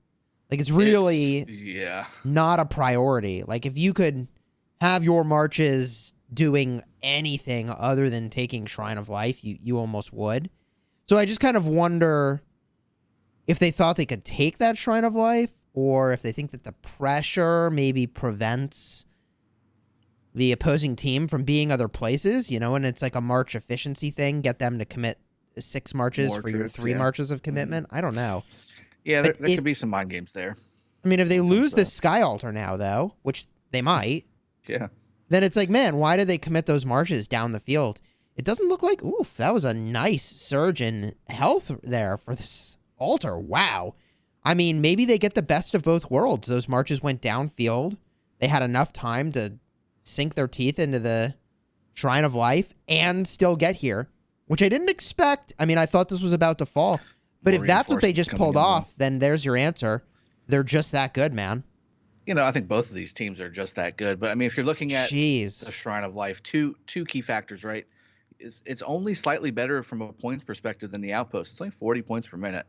Like, it's really not a priority. Like, if you could have your marches doing anything other than taking Shrine of Life, you almost would. So I just kind of wonder if they thought they could take that Shrine of Life, or if they think that the pressure maybe prevents the opposing team from being other places, you know, and it's like a march efficiency thing, get them to commit 6 marches for your 3 marches of commitment. I don't know. Yeah, there could be some mind games there. I mean, if they lose this Sky Altar now, though, which they might, then it's like, man, why did they commit those marches down the field? It doesn't look like, oof, that was a nice surge in health there for this altar. Wow. I mean, maybe they get the best of both worlds. Those marches went downfield. They had enough time to sink their teeth into the Shrine of Life and still get here, which I didn't expect. I mean, I thought this was about to fall. But if that's what they just pulled off, then there's your answer. They're just that good, man. You know, I think both of these teams are just that good. But I mean, if you're looking at the Shrine of Life, two key factors, right? It's only slightly better from a points perspective than the Outpost. It's only 40 points per minute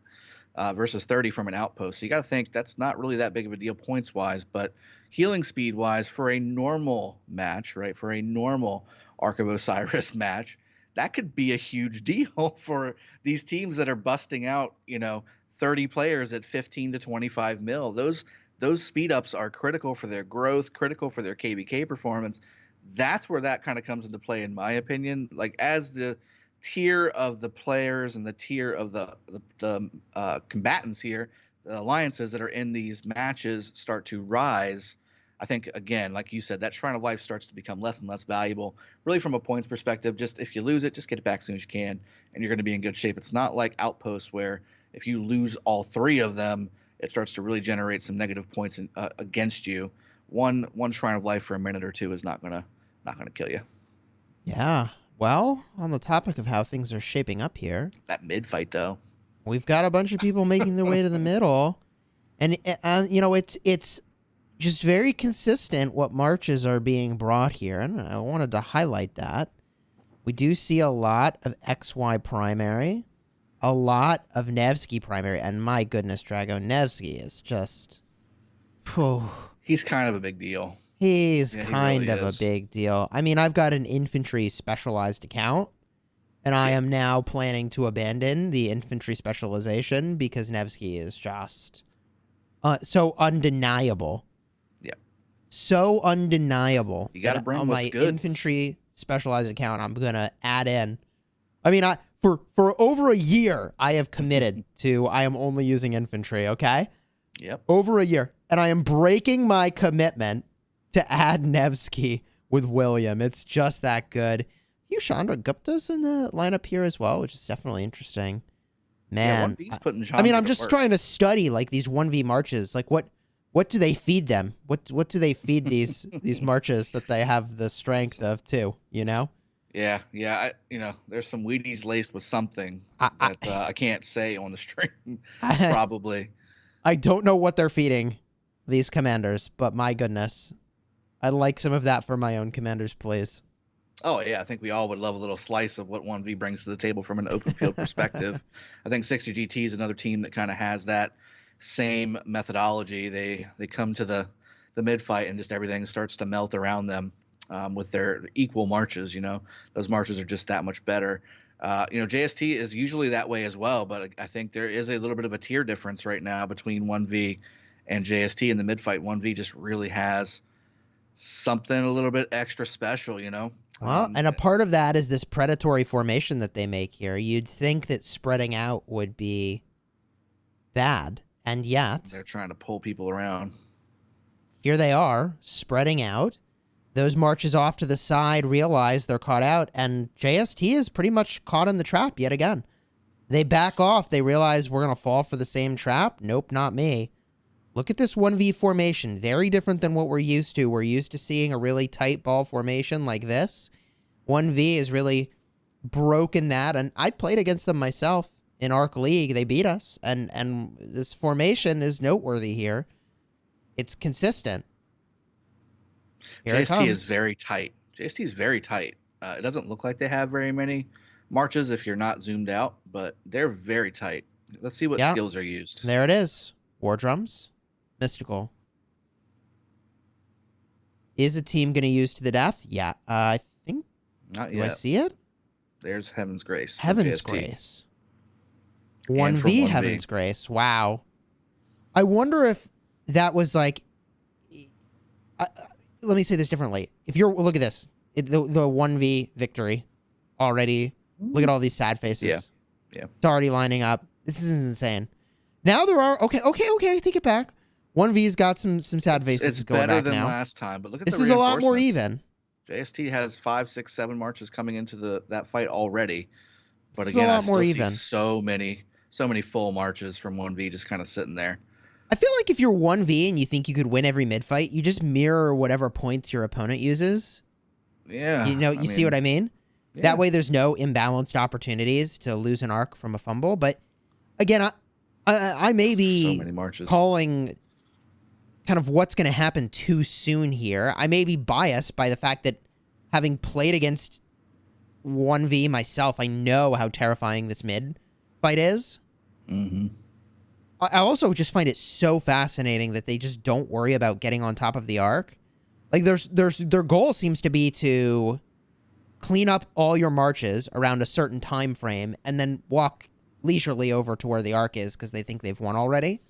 versus 30 from an Outpost. So you got to think that's not really that big of a deal points wise, but healing speed wise for a normal match, right? For a normal Ark of Osiris match, that could be a huge deal for these teams that are busting out, 30 players at 15 to 25 mil. Those speed ups are critical for their growth, critical for their KVK performance. That's where that kind of comes into play, in my opinion. Like, as the tier of the players and the tier of the combatants here, the alliances that are in these matches start to rise, I think, again, like you said, that Shrine of Life starts to become less and less valuable. Really, from a points perspective, just if you lose it, just get it back as soon as you can, and you're going to be in good shape. It's not like Outposts where if you lose all 3 of them, it starts to really generate some negative points against you. One Shrine of Life for a minute or two is not gonna kill you. Yeah. Well, on the topic of how things are shaping up here, that mid fight though, we've got a bunch of people making their way to the middle, and it's just very consistent what marches are being brought here, and I wanted to highlight that. We do see a lot of XY primary, a lot of Nevsky primary, and my goodness, Drago, Nevsky is just... He's kind of a big deal. He's kind of a big deal. I mean, I've got an infantry specialized account, and I am now planning to abandon the infantry specialization because Nevsky is just so undeniable so undeniable. You gotta that bring on what's my good. infantry specialized account, I'm gonna add in. I mean, for over a year, I have committed to I am only using infantry. Okay, Yep. over a year, and I am breaking my commitment to add Nevsky with William. It's just that good. You Chandra Gupta's in the lineup here as well, which is definitely interesting. Man, Yeah, 1V's putting I mean, Chandra I'm to just work. trying to study like these 1v marches. Like what do they feed them? What do they feed these these marches that they have the strength of too? You know? Yeah. There's some Wheaties laced with something that I can't say on the stream. Probably. I don't know what they're feeding these commanders, but my goodness, I'd like some of that for my own commanders, please. Oh yeah, I think we all would love a little slice of what 1V brings to the table from an open field perspective. I think 60 GT is another team that kind of has that same methodology. They come to the mid fight and just everything starts to melt around them with their equal marches. Those marches are just that much better. JST is usually that way as well, but I think there is a little bit of a tier difference right now between 1V and JST in the mid fight. 1V just really has something a little bit extra special. Well, and a part of that is this predatory formation that they make here. You'd think that spreading out would be bad, and yet they're trying to pull people around. Here they are, spreading out. Those marches off to the side realize they're caught out, and JST is pretty much caught in the trap yet again. They back off. They realize we're going to fall for the same trap. Nope, not me. Look at this 1v formation. Very different than what we're used to. We're used to seeing a really tight ball formation like this. 1v has really broken that, and I played against them myself in Arc League. They beat us, and this formation is noteworthy here. It's consistent. Here JST is very tight. JST is very tight. It doesn't look like they have very many marches if you're not zoomed out, but they're very tight. Let's see what skills are used. There it is. War drums. Mystical. Is a team going to use to the death? Yeah. I think. Not Do yet. I see it? There's Heaven's Grace. Heaven's JST. Grace. And 1v from 1V. Heaven's Grace. Wow. I wonder if that was like... let me say this differently. If you're... Look at this. The 1v victory already. Look at all these sad faces. Yeah. It's already lining up. This is insane. Now there are... Okay. Take it back. 1V's got some sad faces It's going better back than now. last time, but look at This the is a lot more reinforcements. even. JST has 5, 6, 7 marches coming into that fight already. But This is a again, I lot more still even. see so many full marches from 1V just kind of sitting there. I feel like if you're 1v and you think you could win every mid fight, you just mirror whatever points your opponent uses. Yeah. You see what I mean? Yeah. That way there's no imbalanced opportunities to lose an arc from a fumble. But again, I may So be many marches. calling kind of what's going to happen too soon here. I may be biased by the fact that having played against 1v myself, I know how terrifying this mid fight is. Mm-hmm. I also just find it so fascinating that they just don't worry about getting on top of the arc. Like their goal seems to be to clean up all your marches around a certain time frame and then walk leisurely over to where the arc is because they think they've won already.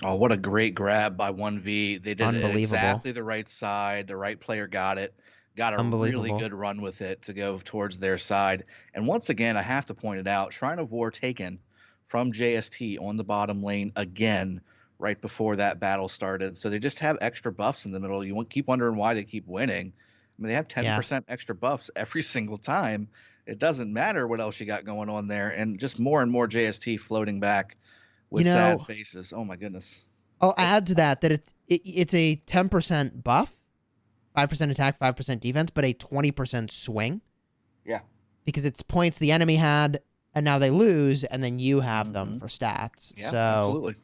Oh, what a great grab by 1V. They did it Unbelievable. exactly the right side. The right player got it. Got a really Unbelievable. good run with it to go towards their side. And once again, I have to point it out, Shrine of War taken from JST on the bottom lane again right before that battle started. So they just have extra buffs in the middle. You keep wondering why they keep winning. I mean, they have 10% extra buffs every single time. It doesn't matter what else you got going on there. And just more and more JST floating back with sad faces. Oh, my goodness. I'll add to that it's a 10% buff, 5% attack, 5% defense, but a 20% swing. Yeah. Because it's points the enemy had, and now they lose, and then you have them for stats. Yeah, so absolutely.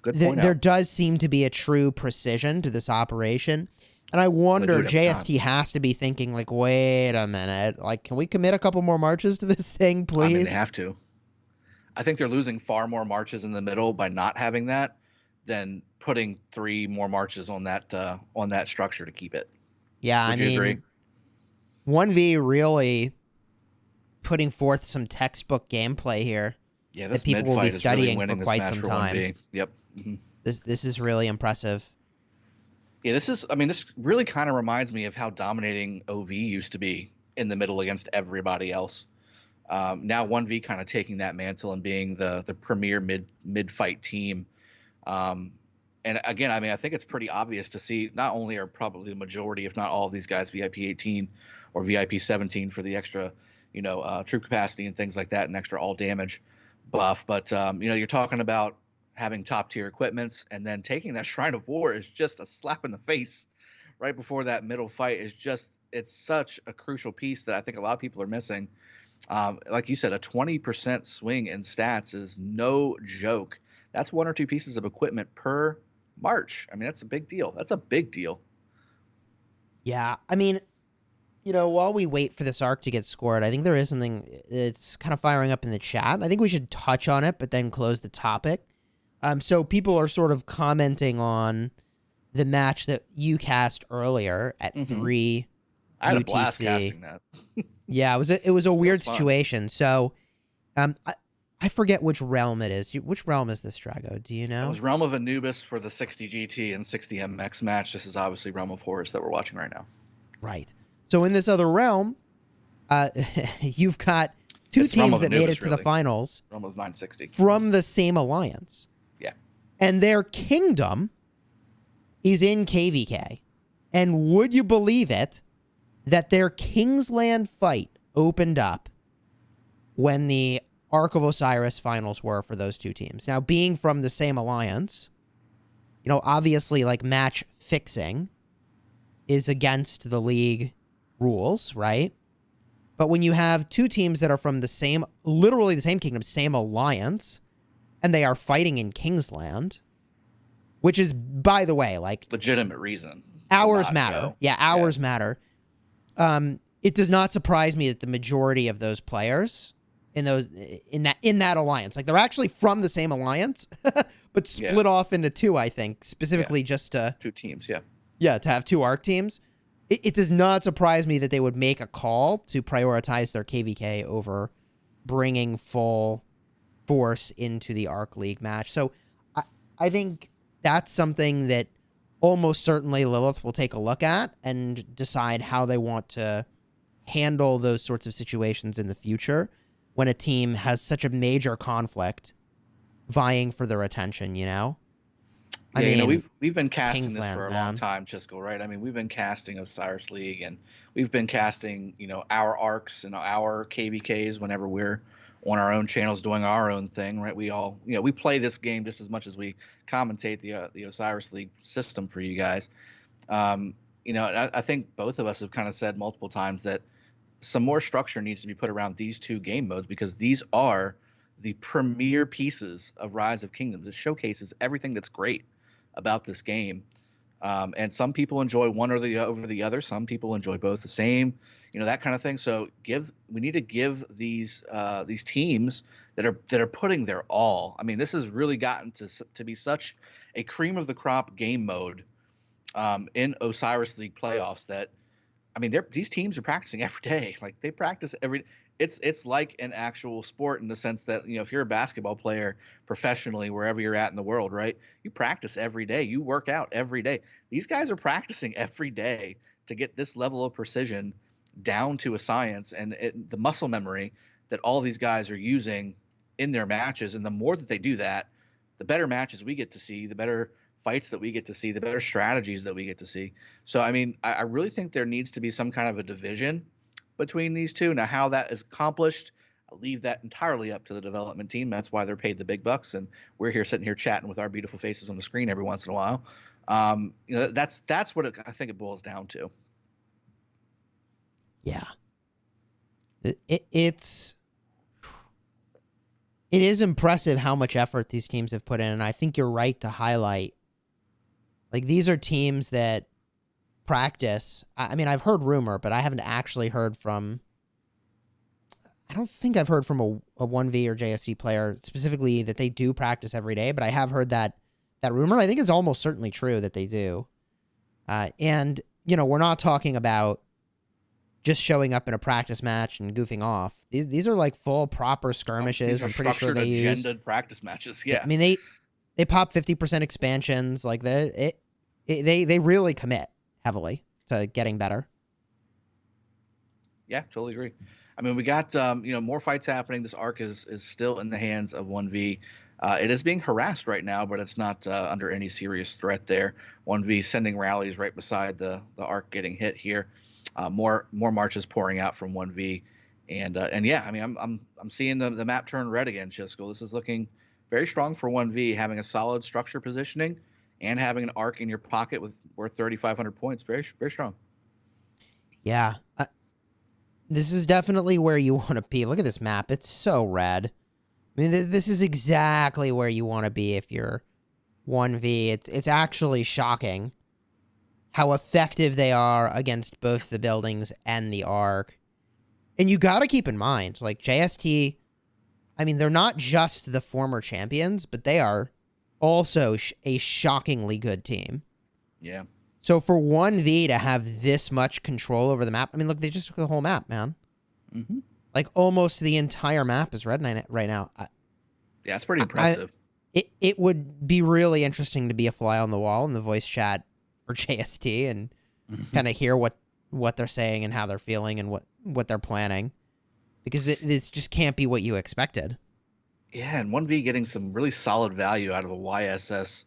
Good point there out. does seem to be a true precision to this operation. And I wonder, do it every JST has to be thinking, like, wait a minute. Like, can we commit a couple more marches to this thing, please? I mean, they have to. I think they're losing far more marches in the middle by not having that than putting 3 more marches on that structure to keep it. Yeah, Would you agree? 1v really putting forth some textbook gameplay here. Yeah, this that people will be mid-fight is really studying winning for this quite match some for time. 1V. Yep. Mhm. This is really impressive. Yeah, this really kind of reminds me of how dominating OV used to be in the middle against everybody else. Now OneV kind of taking that mantle and being the premier mid fight team. Um, and again, I think it's pretty obvious to see not only are probably the majority, if not all of these guys VIP 18 or VIP 17 for the extra, troop capacity and things like that, and extra all damage buff. But you're talking about having top tier equipments, and then taking that Shrine of War is just a slap in the face right before that middle fight. It's such a crucial piece that I think a lot of people are missing. Like you said, a 20% swing in stats is no joke. That's 1 or 2 pieces of equipment per march. That's a big deal. Yeah, while we wait for this arc to get scored, I think there is something that's kind of firing up in the chat. I think we should touch on it, but then close the topic. So people are sort of commenting on the match that you cast earlier at 3 I had UTC. a blast casting that. Yeah, it was a weird fun. situation. So, I forget which realm it is. Which realm is this, Drago? Do you know? It was Realm of Anubis for the 60 GT and 60 MX match. This is obviously Realm of Horus that we're watching right now. Right. So in this other realm, you've got 2 teams that made it to the finals. Realm of 960. From the same alliance. Yeah. And their kingdom is in KVK. And would you believe it that their Kingsland fight opened up when the Ark of Osiris finals were for those 2 teams? Now, being from the same alliance, obviously, like, match fixing is against the league rules, right? But when you have 2 teams that are from literally the same kingdom, same alliance, and they are fighting in Kingsland, which is, by the way, like, legitimate reason. Hours matter. Yeah, hours matter. It does not surprise me that the majority of those players in that alliance, like, they're actually from the same alliance, but split off into 2, I think, specifically just to 2 teams, to have 2 ARC teams. It does not surprise me that they would make a call to prioritize their KVK over bringing full force into the ARC League match. So I think that's something that almost certainly Lilith will take a look at and decide how they want to handle those sorts of situations in the future when a team has such a major conflict vying for their attention, we've been casting Kingsland, this for a long time, Chisco, right? We've been casting Osiris League, and we've been casting, our arcs and our KVKs whenever we're on our own channels doing our own thing, right? We all, we play this game just as much as we commentate the Osiris League system for you guys. I think both of us have kind of said multiple times that some more structure needs to be put around these 2 game modes, because these are the premier pieces of Rise of Kingdoms. It showcases everything that's great about this game. And some people enjoy one or the over the other. Some people enjoy both the same, that kind of thing. So we need to give these teams that are putting their all. This has really gotten to be such a cream of the crop game mode in Osiris League playoffs that, these teams are practicing every day. Like, they practice it's like an actual sport in the sense that, if you're a basketball player professionally, wherever you're at in the world, right, you practice every day, you work out every day. These guys are practicing every day to get this level of precision down to a science, and the muscle memory that all these guys are using in their matches. And the more that they do that, the better matches we get to see, the better fights that we get to see, the better strategies that we get to see. So, I really think there needs to be some kind of a division between these 2. Now, how that is accomplished, I'll leave that entirely up to the development team. That's why they're paid the big bucks, and we're here sitting here chatting with our beautiful faces on the screen every once in a while. That's what I think it boils down to. Yeah. It is impressive how much effort these teams have put in, and I think you're right to highlight, like, these are teams that practice. I've heard rumor, but I haven't actually heard from, I don't think I've heard from a 1V or JST player specifically that they do practice every day, but I have heard that rumor. I think it's almost certainly true that they do. And, we're not talking about just showing up in a practice match and goofing off. These are like full proper skirmishes. These are I'm pretty sure they use agendaed practice matches. Yeah. They pop 50% expansions like that. They really commit heavily to getting better. Yeah, totally agree. I mean, we got more fights happening. This arc is still in the hands of OneV. It is being harassed right now, but it's not under any serious threat there. OneV sending rallies right beside the arc getting hit here. More marches pouring out from OneV, and yeah, I mean, I'm seeing the map turn red again, Chisco. This is looking very strong for OneV, having a solid structure positioning and having an arc in your pocket with worth 3,500 points. Very very strong. Yeah. This is definitely where you want to be. Look at this map. It's so red. I mean, this is exactly where you want to be if you're 1v. It's actually shocking how effective they are against both the buildings and the arc. And you got to keep in mind, like, JST, I mean, they're not just the former champions, but they are also a shockingly good team. Yeah. So for 1v to have this much control over the map, I mean, look, they just took the whole map, man. Mm-hmm. Like, almost the entire map is red right now. Yeah, it's pretty impressive. It would be really interesting to be a fly on the wall in the voice chat for JST and kind of hear what they're saying and how they're feeling and what they're planning. Because this just can't be what you expected. Yeah, and 1V getting some really solid value out of a YSS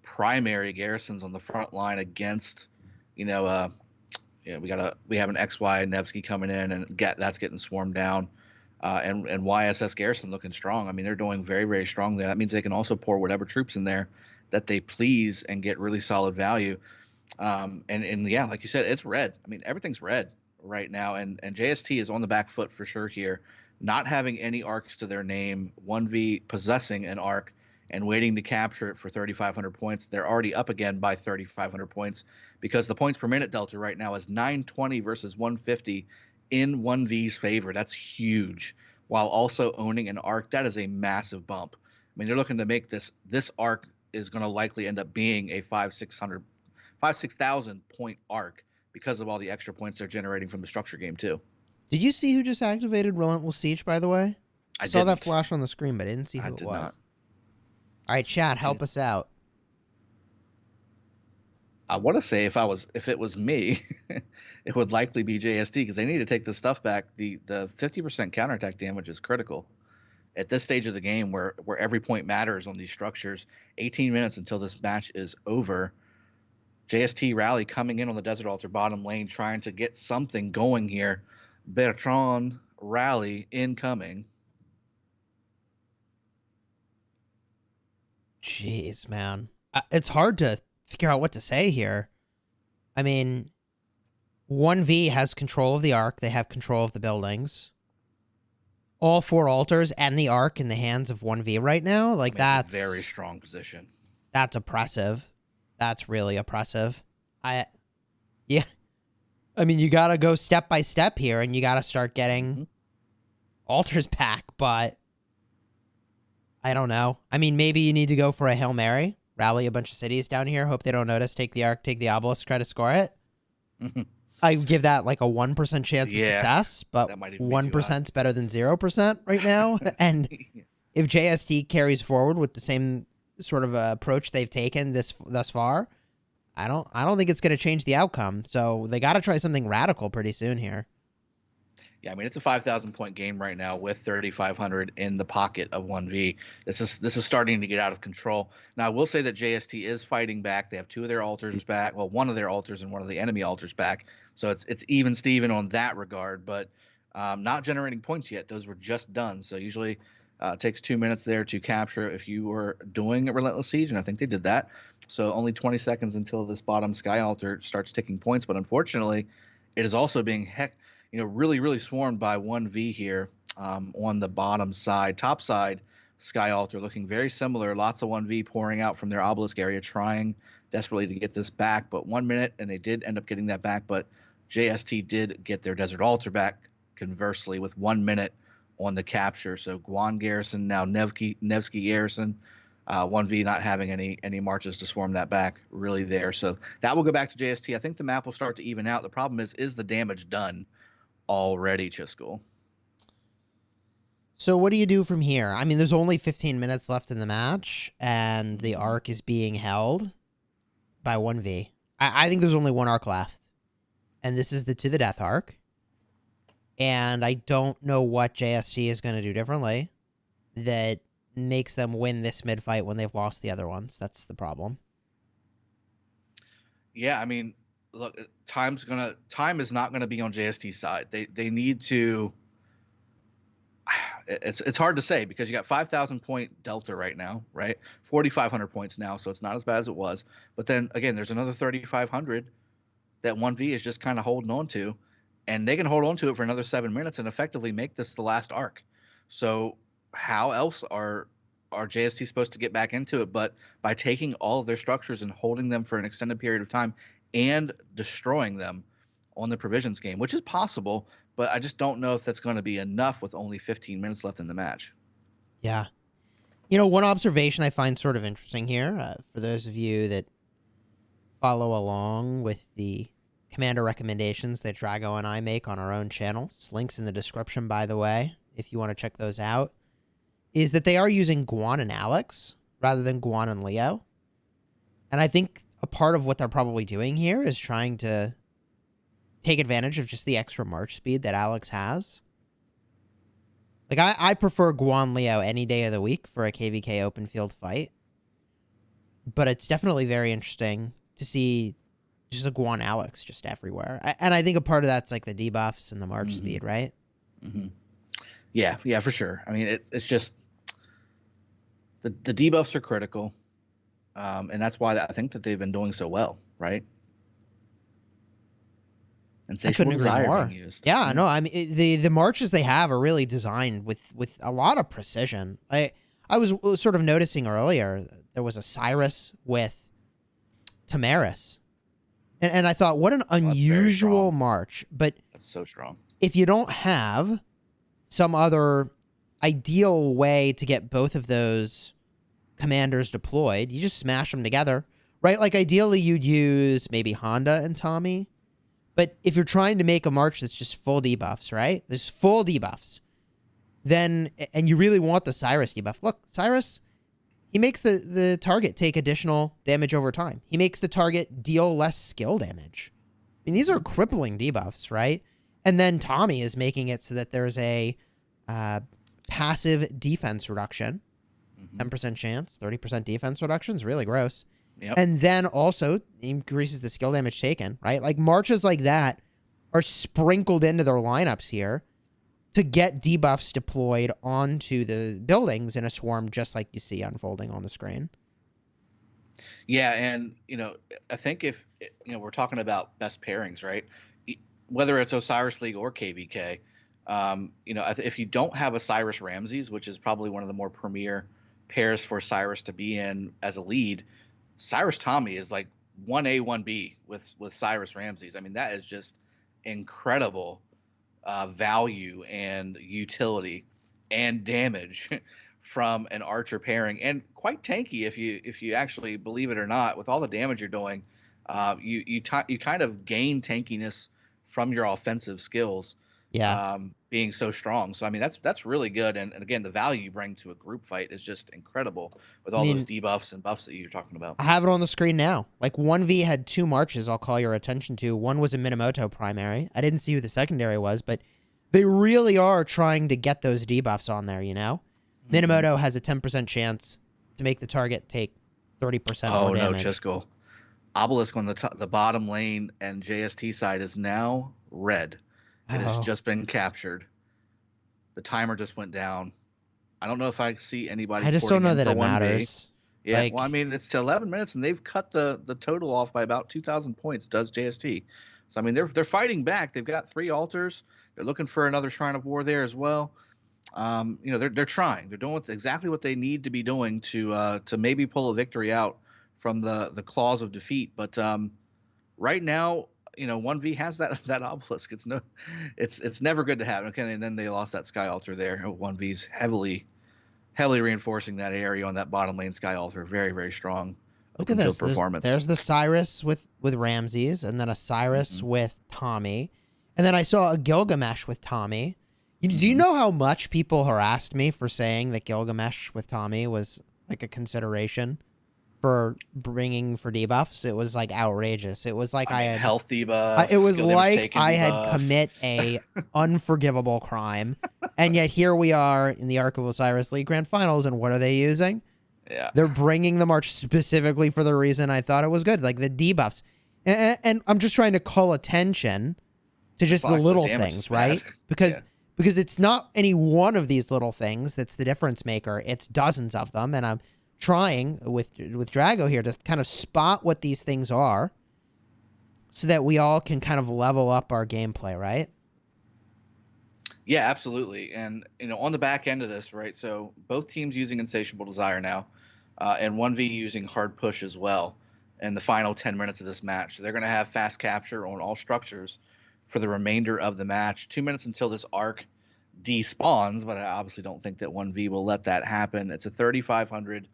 primary garrisons on the front line against, we have an XY Nevsky coming in and that's getting swarmed down, and YSS garrison looking strong. I mean, they're doing very very strong there. That means they can also pour whatever troops in there that they please and get really solid value. And yeah, like you said, it's red. I mean, everything's red right now, and JST is on the back foot for sure here, not having any arcs to their name. 1V possessing an arc and waiting to capture it for 3,500 points. They're already up again by 3,500 points because the points per minute delta right now is 920 versus 150 in 1V's favor. That's huge. While also owning an arc, that is a massive bump. I mean, they're looking to make this arc is going to likely end up being a 6,000 point arc because of all the extra points they're generating from the structure game too. Did you see who just activated Relentless Siege, by the way? I saw that flash on the screen, but I didn't see who it was. Not. All right, chat, help us out. I want to say if it was me, it would likely be JST because they need to take this stuff back. The 50% counterattack damage is critical at this stage of the game where every point matters on these structures. 18 minutes until this match is over. JST rally coming in on the Desert Altar bottom lane, trying to get something going here. Bertrand rally incoming. Jeez, man. It's hard to figure out what to say here. I mean, 1V has control of the arc. They have control of the buildings. All 4 altars and the arc in the hands of 1V right now. Like, that's a very strong position. That's oppressive. That's really oppressive. Yeah. I mean, you got to go step by step here, and you got to start getting altars back, but I don't know. I mean, maybe you need to go for a Hail Mary, rally a bunch of cities down here, hope they don't notice, take the arc, take the obelisk, try to score it. I give that like a 1% chance of success, but 1% is better than 0% right now. And if JST carries forward with the same sort of approach they've taken thus far, I don't think it's going to change the outcome. So they got to try something radical pretty soon here. Yeah, I mean, it's a 5,000 point game right now with 3,500 in the pocket of 1V. This is starting to get out of control. Now, I will say that JST is fighting back. They have 2 of their altars back. Well, 1 of their altars and 1 of the enemy altars back. So it's even Steven on that regard, but not generating points yet. Those were just done. So usually it takes 2 minutes there to capture if you were doing a Relentless Siege, and I think they did that. So only 20 seconds until this bottom Sky Altar starts ticking points. But unfortunately, it is also being really, really swarmed by 1V here on the bottom side. Top side, Sky Altar looking very similar. Lots of 1V pouring out from their obelisk area, trying desperately to get this back. But 1 minute, and they did end up getting that back. But JST did get their Desert Altar back, conversely, with 1 minute on the capture. So Guan Garrison, now Nevsky Garrison. 1V not having any marches to swarm that back really there. So that will go back to JST. I think the map will start to even out. The problem is the damage done already, Chisco? So what do you do from here? I mean, there's only 15 minutes left in the match, and the arc is being held. by 1V. I think there's only one arc left, and this is the to the death arc. And I don't know what JST is going to do differently that makes them win this mid fight when they've lost the other ones. That's the problem. Yeah, I mean, look, time is not gonna be on JST's side. They need to. It's hard to say because you got 5,000 point delta right now, right? 4,500 points now, so it's not as bad as it was. But then again, there's another 3,500 that 1V is just kind of holding on to, and they can hold on to it for another 7 minutes and effectively make this the last arc. So how else are JST supposed to get back into it but by taking all of their structures and holding them for an extended period of time and destroying them on the provisions game, which is possible, but I just don't know if that's going to be enough with only 15 minutes left in the match. Yeah. You know, one observation I find sort of interesting here, for those of you that follow along with the commander recommendations that Drago and I make on our own channels, links in the description, by the way, if you want to check those out, is that they are using Guan and Alex rather than Guan and Leo. And I think a part of what they're probably doing here is trying to take advantage of just the extra march speed that Alex has. Like, I prefer Guan Leo any day of the week for a KVK open field fight. But it's definitely very interesting to see just a Guan Alex just everywhere. And I think a part of that's like the debuffs and the march speed, right? Mm-hmm. Yeah, for sure. I mean, it's just the debuffs are critical. And that's why I think that they've been doing so well, right? Insatiable Desire being used. Yeah, no, I mean, the marches they have are really designed with a lot of precision. I was sort of noticing earlier, there was a Cyrus with Tamaris. And I thought, what an unusual march. But that's so strong. If you don't have some other ideal way to get both of those commanders deployed, you just smash them together, right? Like, ideally, you'd use maybe Honda and Tommy. But if you're trying to make a march that's just full debuffs, right? There's full debuffs. Then, and you really want the Cyrus debuff. Look, Cyrus, he makes the target take additional damage over time. He makes the target deal less skill damage. I mean, these are crippling debuffs, right? And then Tommy is making it so that there's a passive defense reduction. 10% chance, 30% defense reduction is really gross. Yep. And then also increases the skill damage taken, right? Like, marches like that are sprinkled into their lineups here to get debuffs deployed onto the buildings in a swarm, just like you see unfolding on the screen. Yeah, and, you know, I think if, you know, we're talking about best pairings, right? Whether it's Osiris League or KVK, you know, if you don't have a Cyrus Ramses, which is probably one of the more premier pairs for Cyrus to be in as a lead, Cyrus Tommy is like 1A, 1B with Cyrus Ramses. I mean, that is just incredible value and utility and damage from an archer pairing, and quite tanky if you actually believe it or not. With all the damage you're doing, you kind of gain tankiness from your offensive skills. Yeah. Being so strong. So I mean, that's really good. And again, the value you bring to a group fight is just incredible with all those debuffs and buffs that you're talking about. I have it on the screen now. Like, 1V had 2 marches I'll call your attention to. One was a Minamoto primary. I didn't see who the secondary was, but they really are trying to get those debuffs on there, you know? Minamoto has a 10% chance to make the target take 30% more damage. Oh, no, Chisco. Obelisk on the bottom lane and JST side is now red. It has just been captured. The timer just went down. I don't know if I see anybody. I just don't know that it matters. Yeah, well, I mean, it's to 11 minutes, and they've cut the total off by about 2,000 points, does JST. So, I mean, they're fighting back. They've got 3 altars. They're looking for another Shrine of War there as well. You know, they're trying. They're doing exactly what they need to be doing to maybe pull a victory out from the claws of defeat. But right now, you know, 1V has that obelisk. It's never good to have. Okay, and then they lost that Sky Altar there. 1V's heavily reinforcing that area on that bottom lane Sky Altar. Very, very strong. Look at this. Performance. There's the Cyrus with Ramses, and then a Cyrus with Tommy, and then I saw a Gilgamesh with Tommy. Do you know how much people harassed me for saying that Gilgamesh with Tommy was like a consideration for bringing for debuffs. It was like outrageous. It was like I mean, had health debuff. it was skill damage like taken I had debuff. commit a unforgivable crime, and yet here we are in the Arc of Osiris League Grand Finals, and what are they using? Yeah. They're bringing the March specifically for the reason I thought it was good, like the debuffs. And I'm just trying to call attention to just the little things, right? Because it's not any one of these little things that's the difference maker. It's dozens of them, and I'm trying with Drago here to kind of spot what these things are so that we all can kind of level up our gameplay, right? Yeah, absolutely. And, on the back end of this, right, so both teams using Insatiable Desire now, and OneV using Hard Push as well in the final 10 minutes of this match. So they're going to have fast capture on all structures for the remainder of the match. 2 minutes until this arc despawns, but I obviously don't think that OneV will let that happen. It's a 3,500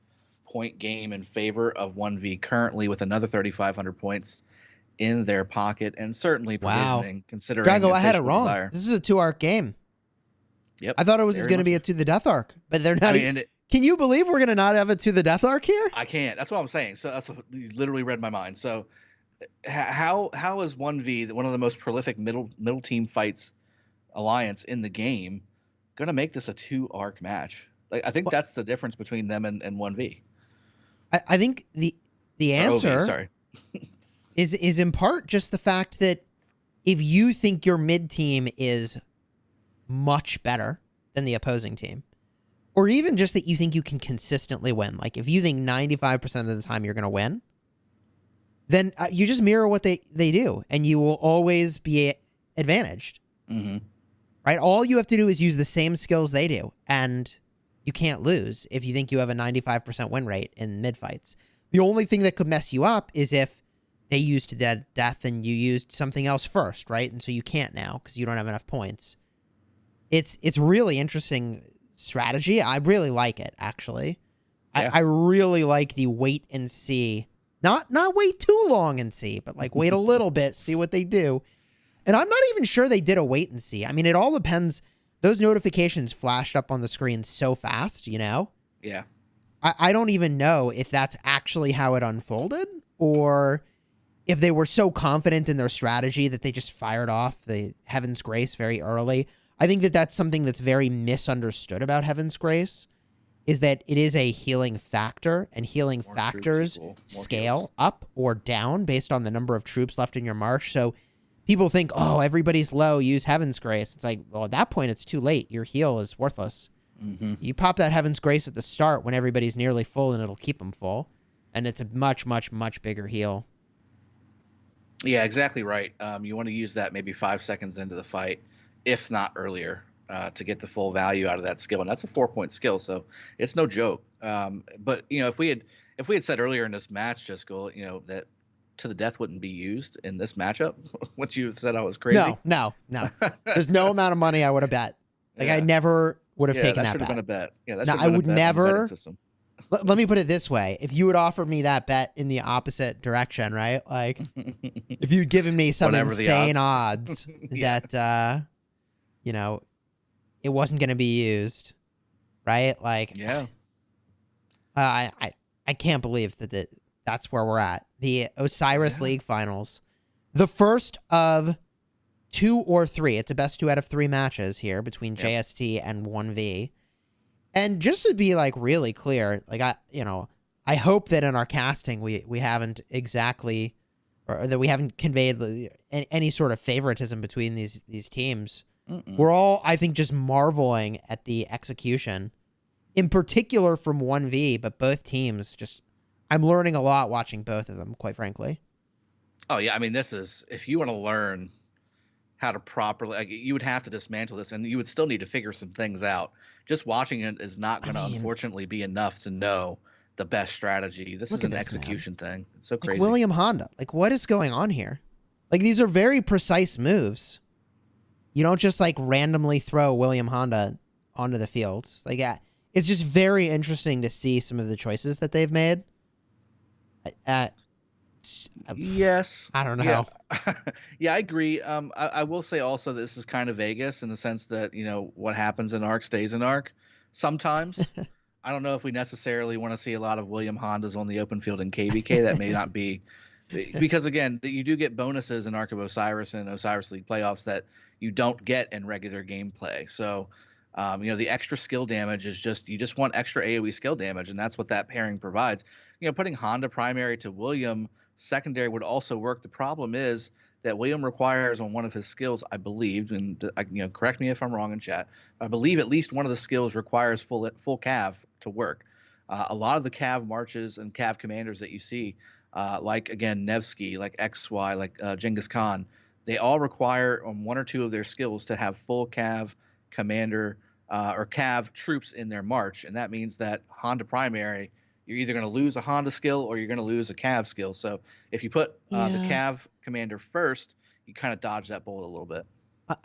point game in favor of OneV currently, with another 3,500 points in their pocket, and certainly provisioning, considering Drago, I had it Insatiable wrong. Desire. This is a 2-arc game. Yep. I thought it was very going to much be a to the death arc, but they're not. Can you believe we're going to not have a to the death arc here? I can't. That's what I'm saying. So that's what you literally read my mind. So how is OneV, one of the most prolific middle team fights alliance in the game, going to make this a 2-arc match? Like, I think that's the difference between them and OneV. I think the answer sorry. is in part just the fact that if you think your mid team is much better than the opposing team, or even just that you think you can consistently win, like if you think 95% of the time you're going to win, then you just mirror what they do, and you will always be advantaged. Mm-hmm. Right? All you have to do is use the same skills they do, and you can't lose if you think you have a 95% win rate in mid-fights. The only thing that could mess you up is if they used death and you used something else first, right? And so you can't now because you don't have enough points. It's really interesting strategy. I really like it, actually. Yeah. I really like the wait and see. Not wait too long and see, but like wait a little bit, see what they do. And I'm not even sure they did a wait and see. I mean, it all depends. Those notifications flashed up on the screen so fast, Yeah. I don't even know if that's actually how it unfolded, or if they were so confident in their strategy that they just fired off the Heaven's Grace very early. I think that that's something that's very misunderstood about Heaven's Grace, is that it is a healing factor, and healing factors scale up or down based on the number of troops left in your march. So people think, oh, everybody's low, use Heaven's Grace. It's like, well, at that point, it's too late. Your heal is worthless. Mm-hmm. You pop that Heaven's Grace at the start when everybody's nearly full, and it'll keep them full. And it's a much, much, much bigger heal. Yeah, exactly right. You want to use that maybe 5 seconds into the fight, if not earlier, to get the full value out of that skill. And that's a 4-point skill, so it's no joke. But if we had said earlier in this match, Jessica, that to the death wouldn't be used in this matchup, what you said I was crazy. No. There's no amount of money I would have bet. Like, I never would have taken that should bet. have been a bet. Yeah, that No, should I have been would a bet on the never. betting system. Let me put it this way: if you would offer me that bet in the opposite direction, right? Like, if you'd given me some Whatever the insane odds Yeah. that it wasn't going to be used, right? Like, Yeah. I can't believe that's where we're at. The Osiris League Finals, the first of 2 or 3. It's a best 2 out of 3 matches here between JST and OneV. And just to be like really clear, like I hope that in our casting we haven't exactly, or that we haven't conveyed any sort of favoritism between these teams. Mm-mm. We're all, I think, just marveling at the execution, in particular from OneV, but both teams just. I'm learning a lot watching both of them, quite frankly. Oh yeah, I mean, this is, if you want to learn how to properly, like, you would have to dismantle this, and you would still need to figure some things out. Just watching it is not going to, unfortunately, be enough to know the best strategy. This is an execution thing. It's so crazy. Like William Honda, like, what is going on here? Like, these are very precise moves. You don't just like randomly throw William Honda onto the field. Like, it's just very interesting to see some of the choices that they've made. Yes. I don't know. Yeah, I agree. I will say also this is kind of Vegas in the sense that, what happens in ARC stays in ARC sometimes. I don't know if we necessarily want to see a lot of William Hondas on the open field in KVK. That may not be, because again, you do get bonuses in Ark of Osiris and Osiris League playoffs that you don't get in regular gameplay. So, the extra skill damage is you just want extra AoE skill damage, and that's what that pairing provides. Putting Honda primary to William secondary would also work. The problem is that William requires on one of his skills, I believe, and correct me if I'm wrong in chat, I believe at least one of the skills requires full cav to work. A lot of the cav marches and cav commanders that you see, like again Nevsky, like XY, like Genghis Khan, they all require on one or two of their skills to have full cav commander or cav troops in their march, and that means that Honda primary, you're either going to lose a Honda skill or you're going to lose a cav skill. So if you put the cav commander first, you kind of dodge that bullet a little bit.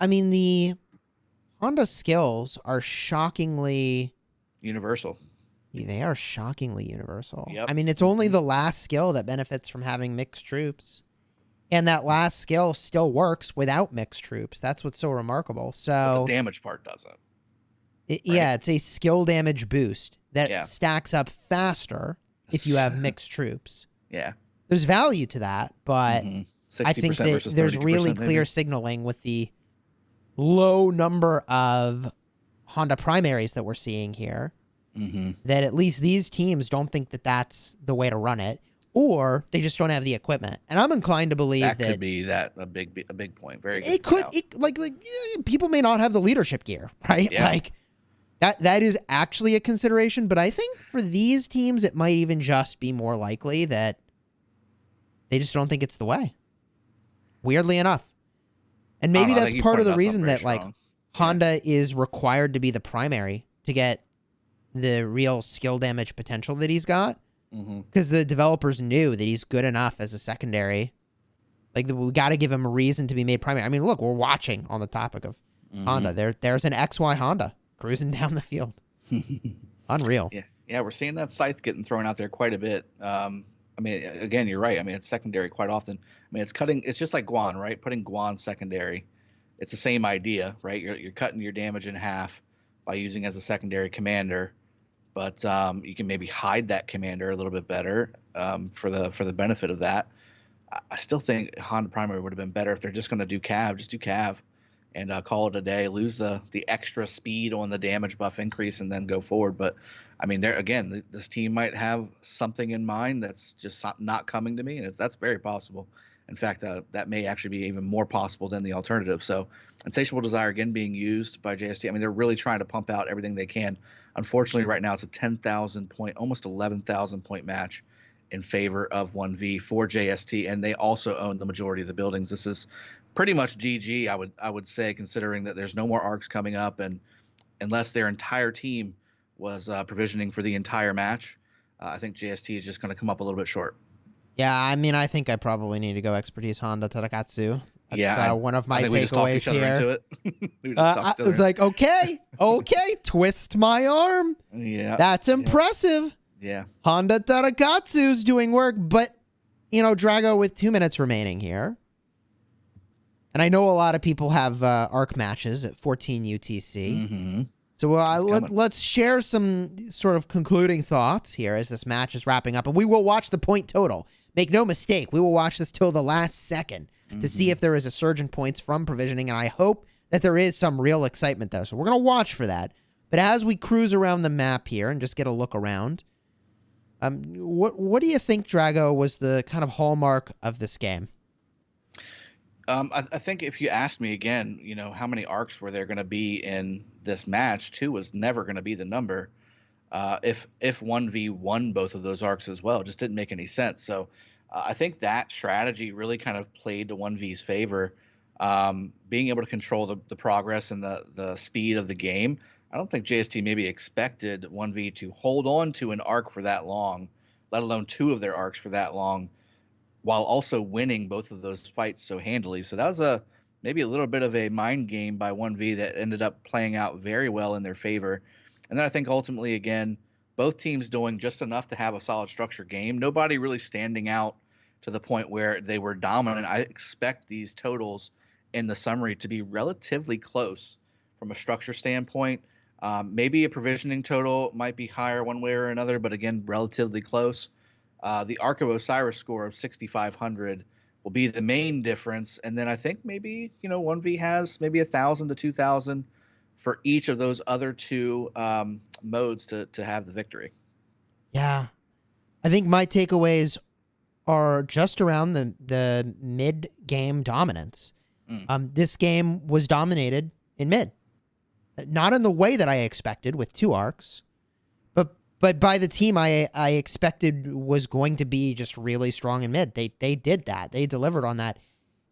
I mean, the Honda skills are shockingly universal. They are shockingly universal. Yep. I mean, it's only the last skill that benefits from having mixed troops. And that last skill still works without mixed troops. That's what's so remarkable. So but the damage part doesn't. Yeah, it's a skill damage boost that stacks up faster if you have mixed troops. Yeah. There's value to that, but I think that there's really clear signaling with the low number of Honda primaries that we're seeing here that at least these teams don't think that that's the way to run it, or they just don't have the equipment. And I'm inclined to believe that could be a big point. Very good. It could people may not have the leadership gear, right? Yeah. Like that is actually a consideration, but I think for these teams it might even just be more likely that they just don't think it's the way. Weirdly enough. And maybe that's part of the reason that Honda is required to be the primary to get the real skill damage potential that he's got. Because the developers knew that he's good enough as a secondary. Like, we got to give him a reason to be made primary. I mean, look, we're watching on the topic of Honda. There's an XY Honda cruising down the field. Unreal. Yeah, we're seeing that scythe getting thrown out there quite a bit. I mean, again, you're right. I mean, it's secondary quite often. I mean, it's just like Guan, right? Putting Guan secondary. It's the same idea, right? You're cutting your damage in half by using as a secondary commander. But you can maybe hide that commander a little bit better for the benefit of that. I still think Honda primary would have been better if they're just going to do cav. Just do cav and call it a day. Lose the extra speed on the damage buff increase and then go forward. But I mean, this team might have something in mind that's just not coming to me, and that's very possible. In fact, that may actually be even more possible than the alternative. So, Insatiable Desire again being used by JST. I mean, they're really trying to pump out everything they can. Unfortunately, right now it's a 10,000 point, almost 11,000 point match in favor of OneV for JST, and they also own the majority of the buildings. This is pretty much GG, I would say, considering that there's no more arcs coming up, and unless their entire team was provisioning for the entire match, I think JST is just going to come up a little bit short. Yeah, I mean, I think I probably need to go Expertise Honda Tadakatsu. That's one of my takeaways here. It's like, okay, twist my arm. Yeah. That's impressive. Yeah. Honda Tadakatsu's doing work, but, Drago with 2 minutes remaining here. And I know a lot of people have ARC matches at 14 UTC. So let's share some sort of concluding thoughts here as this match is wrapping up. And we will watch the point total. Make no mistake, we will watch this till the last second to see if there is a surge in points from provisioning. And I hope that there is some real excitement there. So we're going to watch for that. But as we cruise around the map here and just get a look around, what do you think, Drago, was the kind of hallmark of this game? I think if you asked me again, how many arcs were there going to be in this match, 2 was never going to be the number. If 1v won both of those arcs as well, it just didn't make any sense. So I think that strategy really kind of played to 1v's favor, being able to control the progress and the speed of the game. I don't think JST maybe expected 1v to hold on to an arc for that long, let alone 2 of their arcs for that long, while also winning both of those fights so handily. So that was maybe a little bit of a mind game by 1v that ended up playing out very well in their favor. And then I think ultimately, again, both teams doing just enough to have a solid structure game. Nobody really standing out to the point where they were dominant. I expect these totals in the summary to be relatively close from a structure standpoint. Maybe a provisioning total might be higher one way or another, but again, relatively close. The Ark of Osiris score of 6,500 will be the main difference. And then I think maybe, 1V has maybe 1,000 to 2,000 for each of those other two modes to have the victory. Yeah. I think my takeaways are just around the mid-game dominance. This game was dominated in mid. Not in the way that I expected with 2 arcs, but by the team I expected was going to be just really strong in mid. They did that. They delivered on that.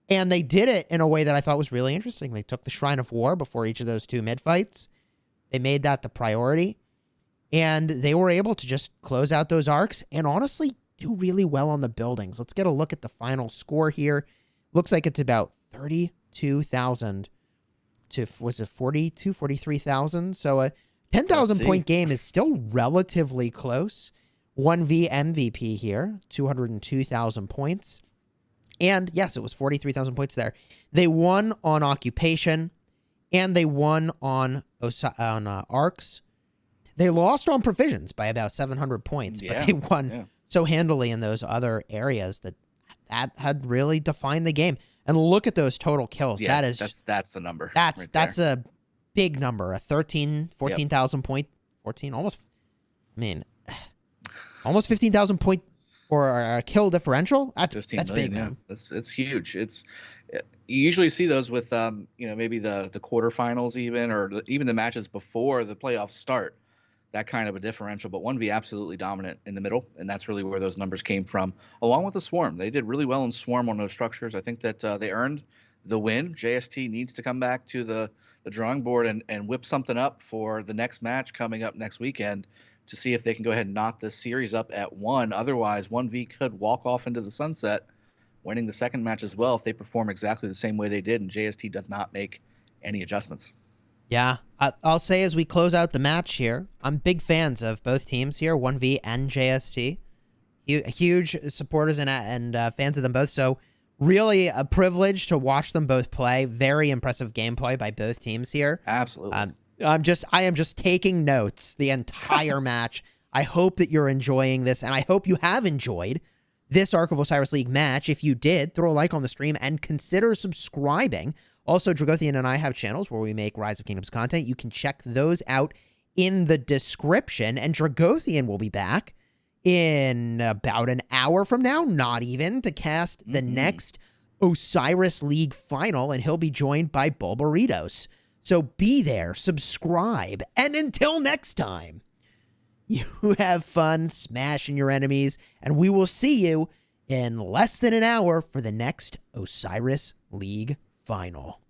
And they did it in a way that I thought was really interesting. They took the Shrine of War before each of those 2 mid fights. They made that the priority. And they were able to just close out those arcs and honestly do really well on the buildings. Let's get a look at the final score here. Looks like it's about 32,000 to, was it 42, 43,000? So a 10,000 point game is still relatively close. 1V MVP here, 202,000 points. And yes, it was 43,000 points there. They won on Occupation, and they won on Arcs. They lost on Provisions by about 700 points, but they won so handily in those other areas that had really defined the game. And look at those total kills. Yeah, that's the number. That's a big number. A 14,000 point, 14, almost 15,000 point or a kill differential. That's big, man. It's huge. You usually see those with maybe the quarterfinals even, or even the matches before the playoffs start. That kind of a differential, but 1V absolutely dominant in the middle, and that's really where those numbers came from, along with the Swarm. They did really well in Swarm on those structures. I think that they earned the win. JST needs to come back to the drawing board and whip something up for the next match coming up next weekend to see if they can go ahead and knock this series up at 1. Otherwise, 1V could walk off into the sunset, winning the second match as well if they perform exactly the same way they did, and JST does not make any adjustments. Yeah, I'll say as we close out the match here, I'm big fans of both teams here, 1V and JST. Huge supporters and fans of them both. So really a privilege to watch them both play. Very impressive gameplay by both teams here. Absolutely. I am just taking notes the entire match. I hope that you're enjoying this, and I hope you have enjoyed this Ark of Osiris League match. If you did, throw a like on the stream and consider subscribing. Also, Dragothian and I have channels where we make Rise of Kingdoms content. You can check those out in the description. And Dragothian will be back in about an hour from now, not even, to cast the next Osiris League final. And he'll be joined by Bulbaritos. So be there, subscribe, and until next time, you have fun smashing your enemies. And we will see you in less than an hour for the next Osiris League final.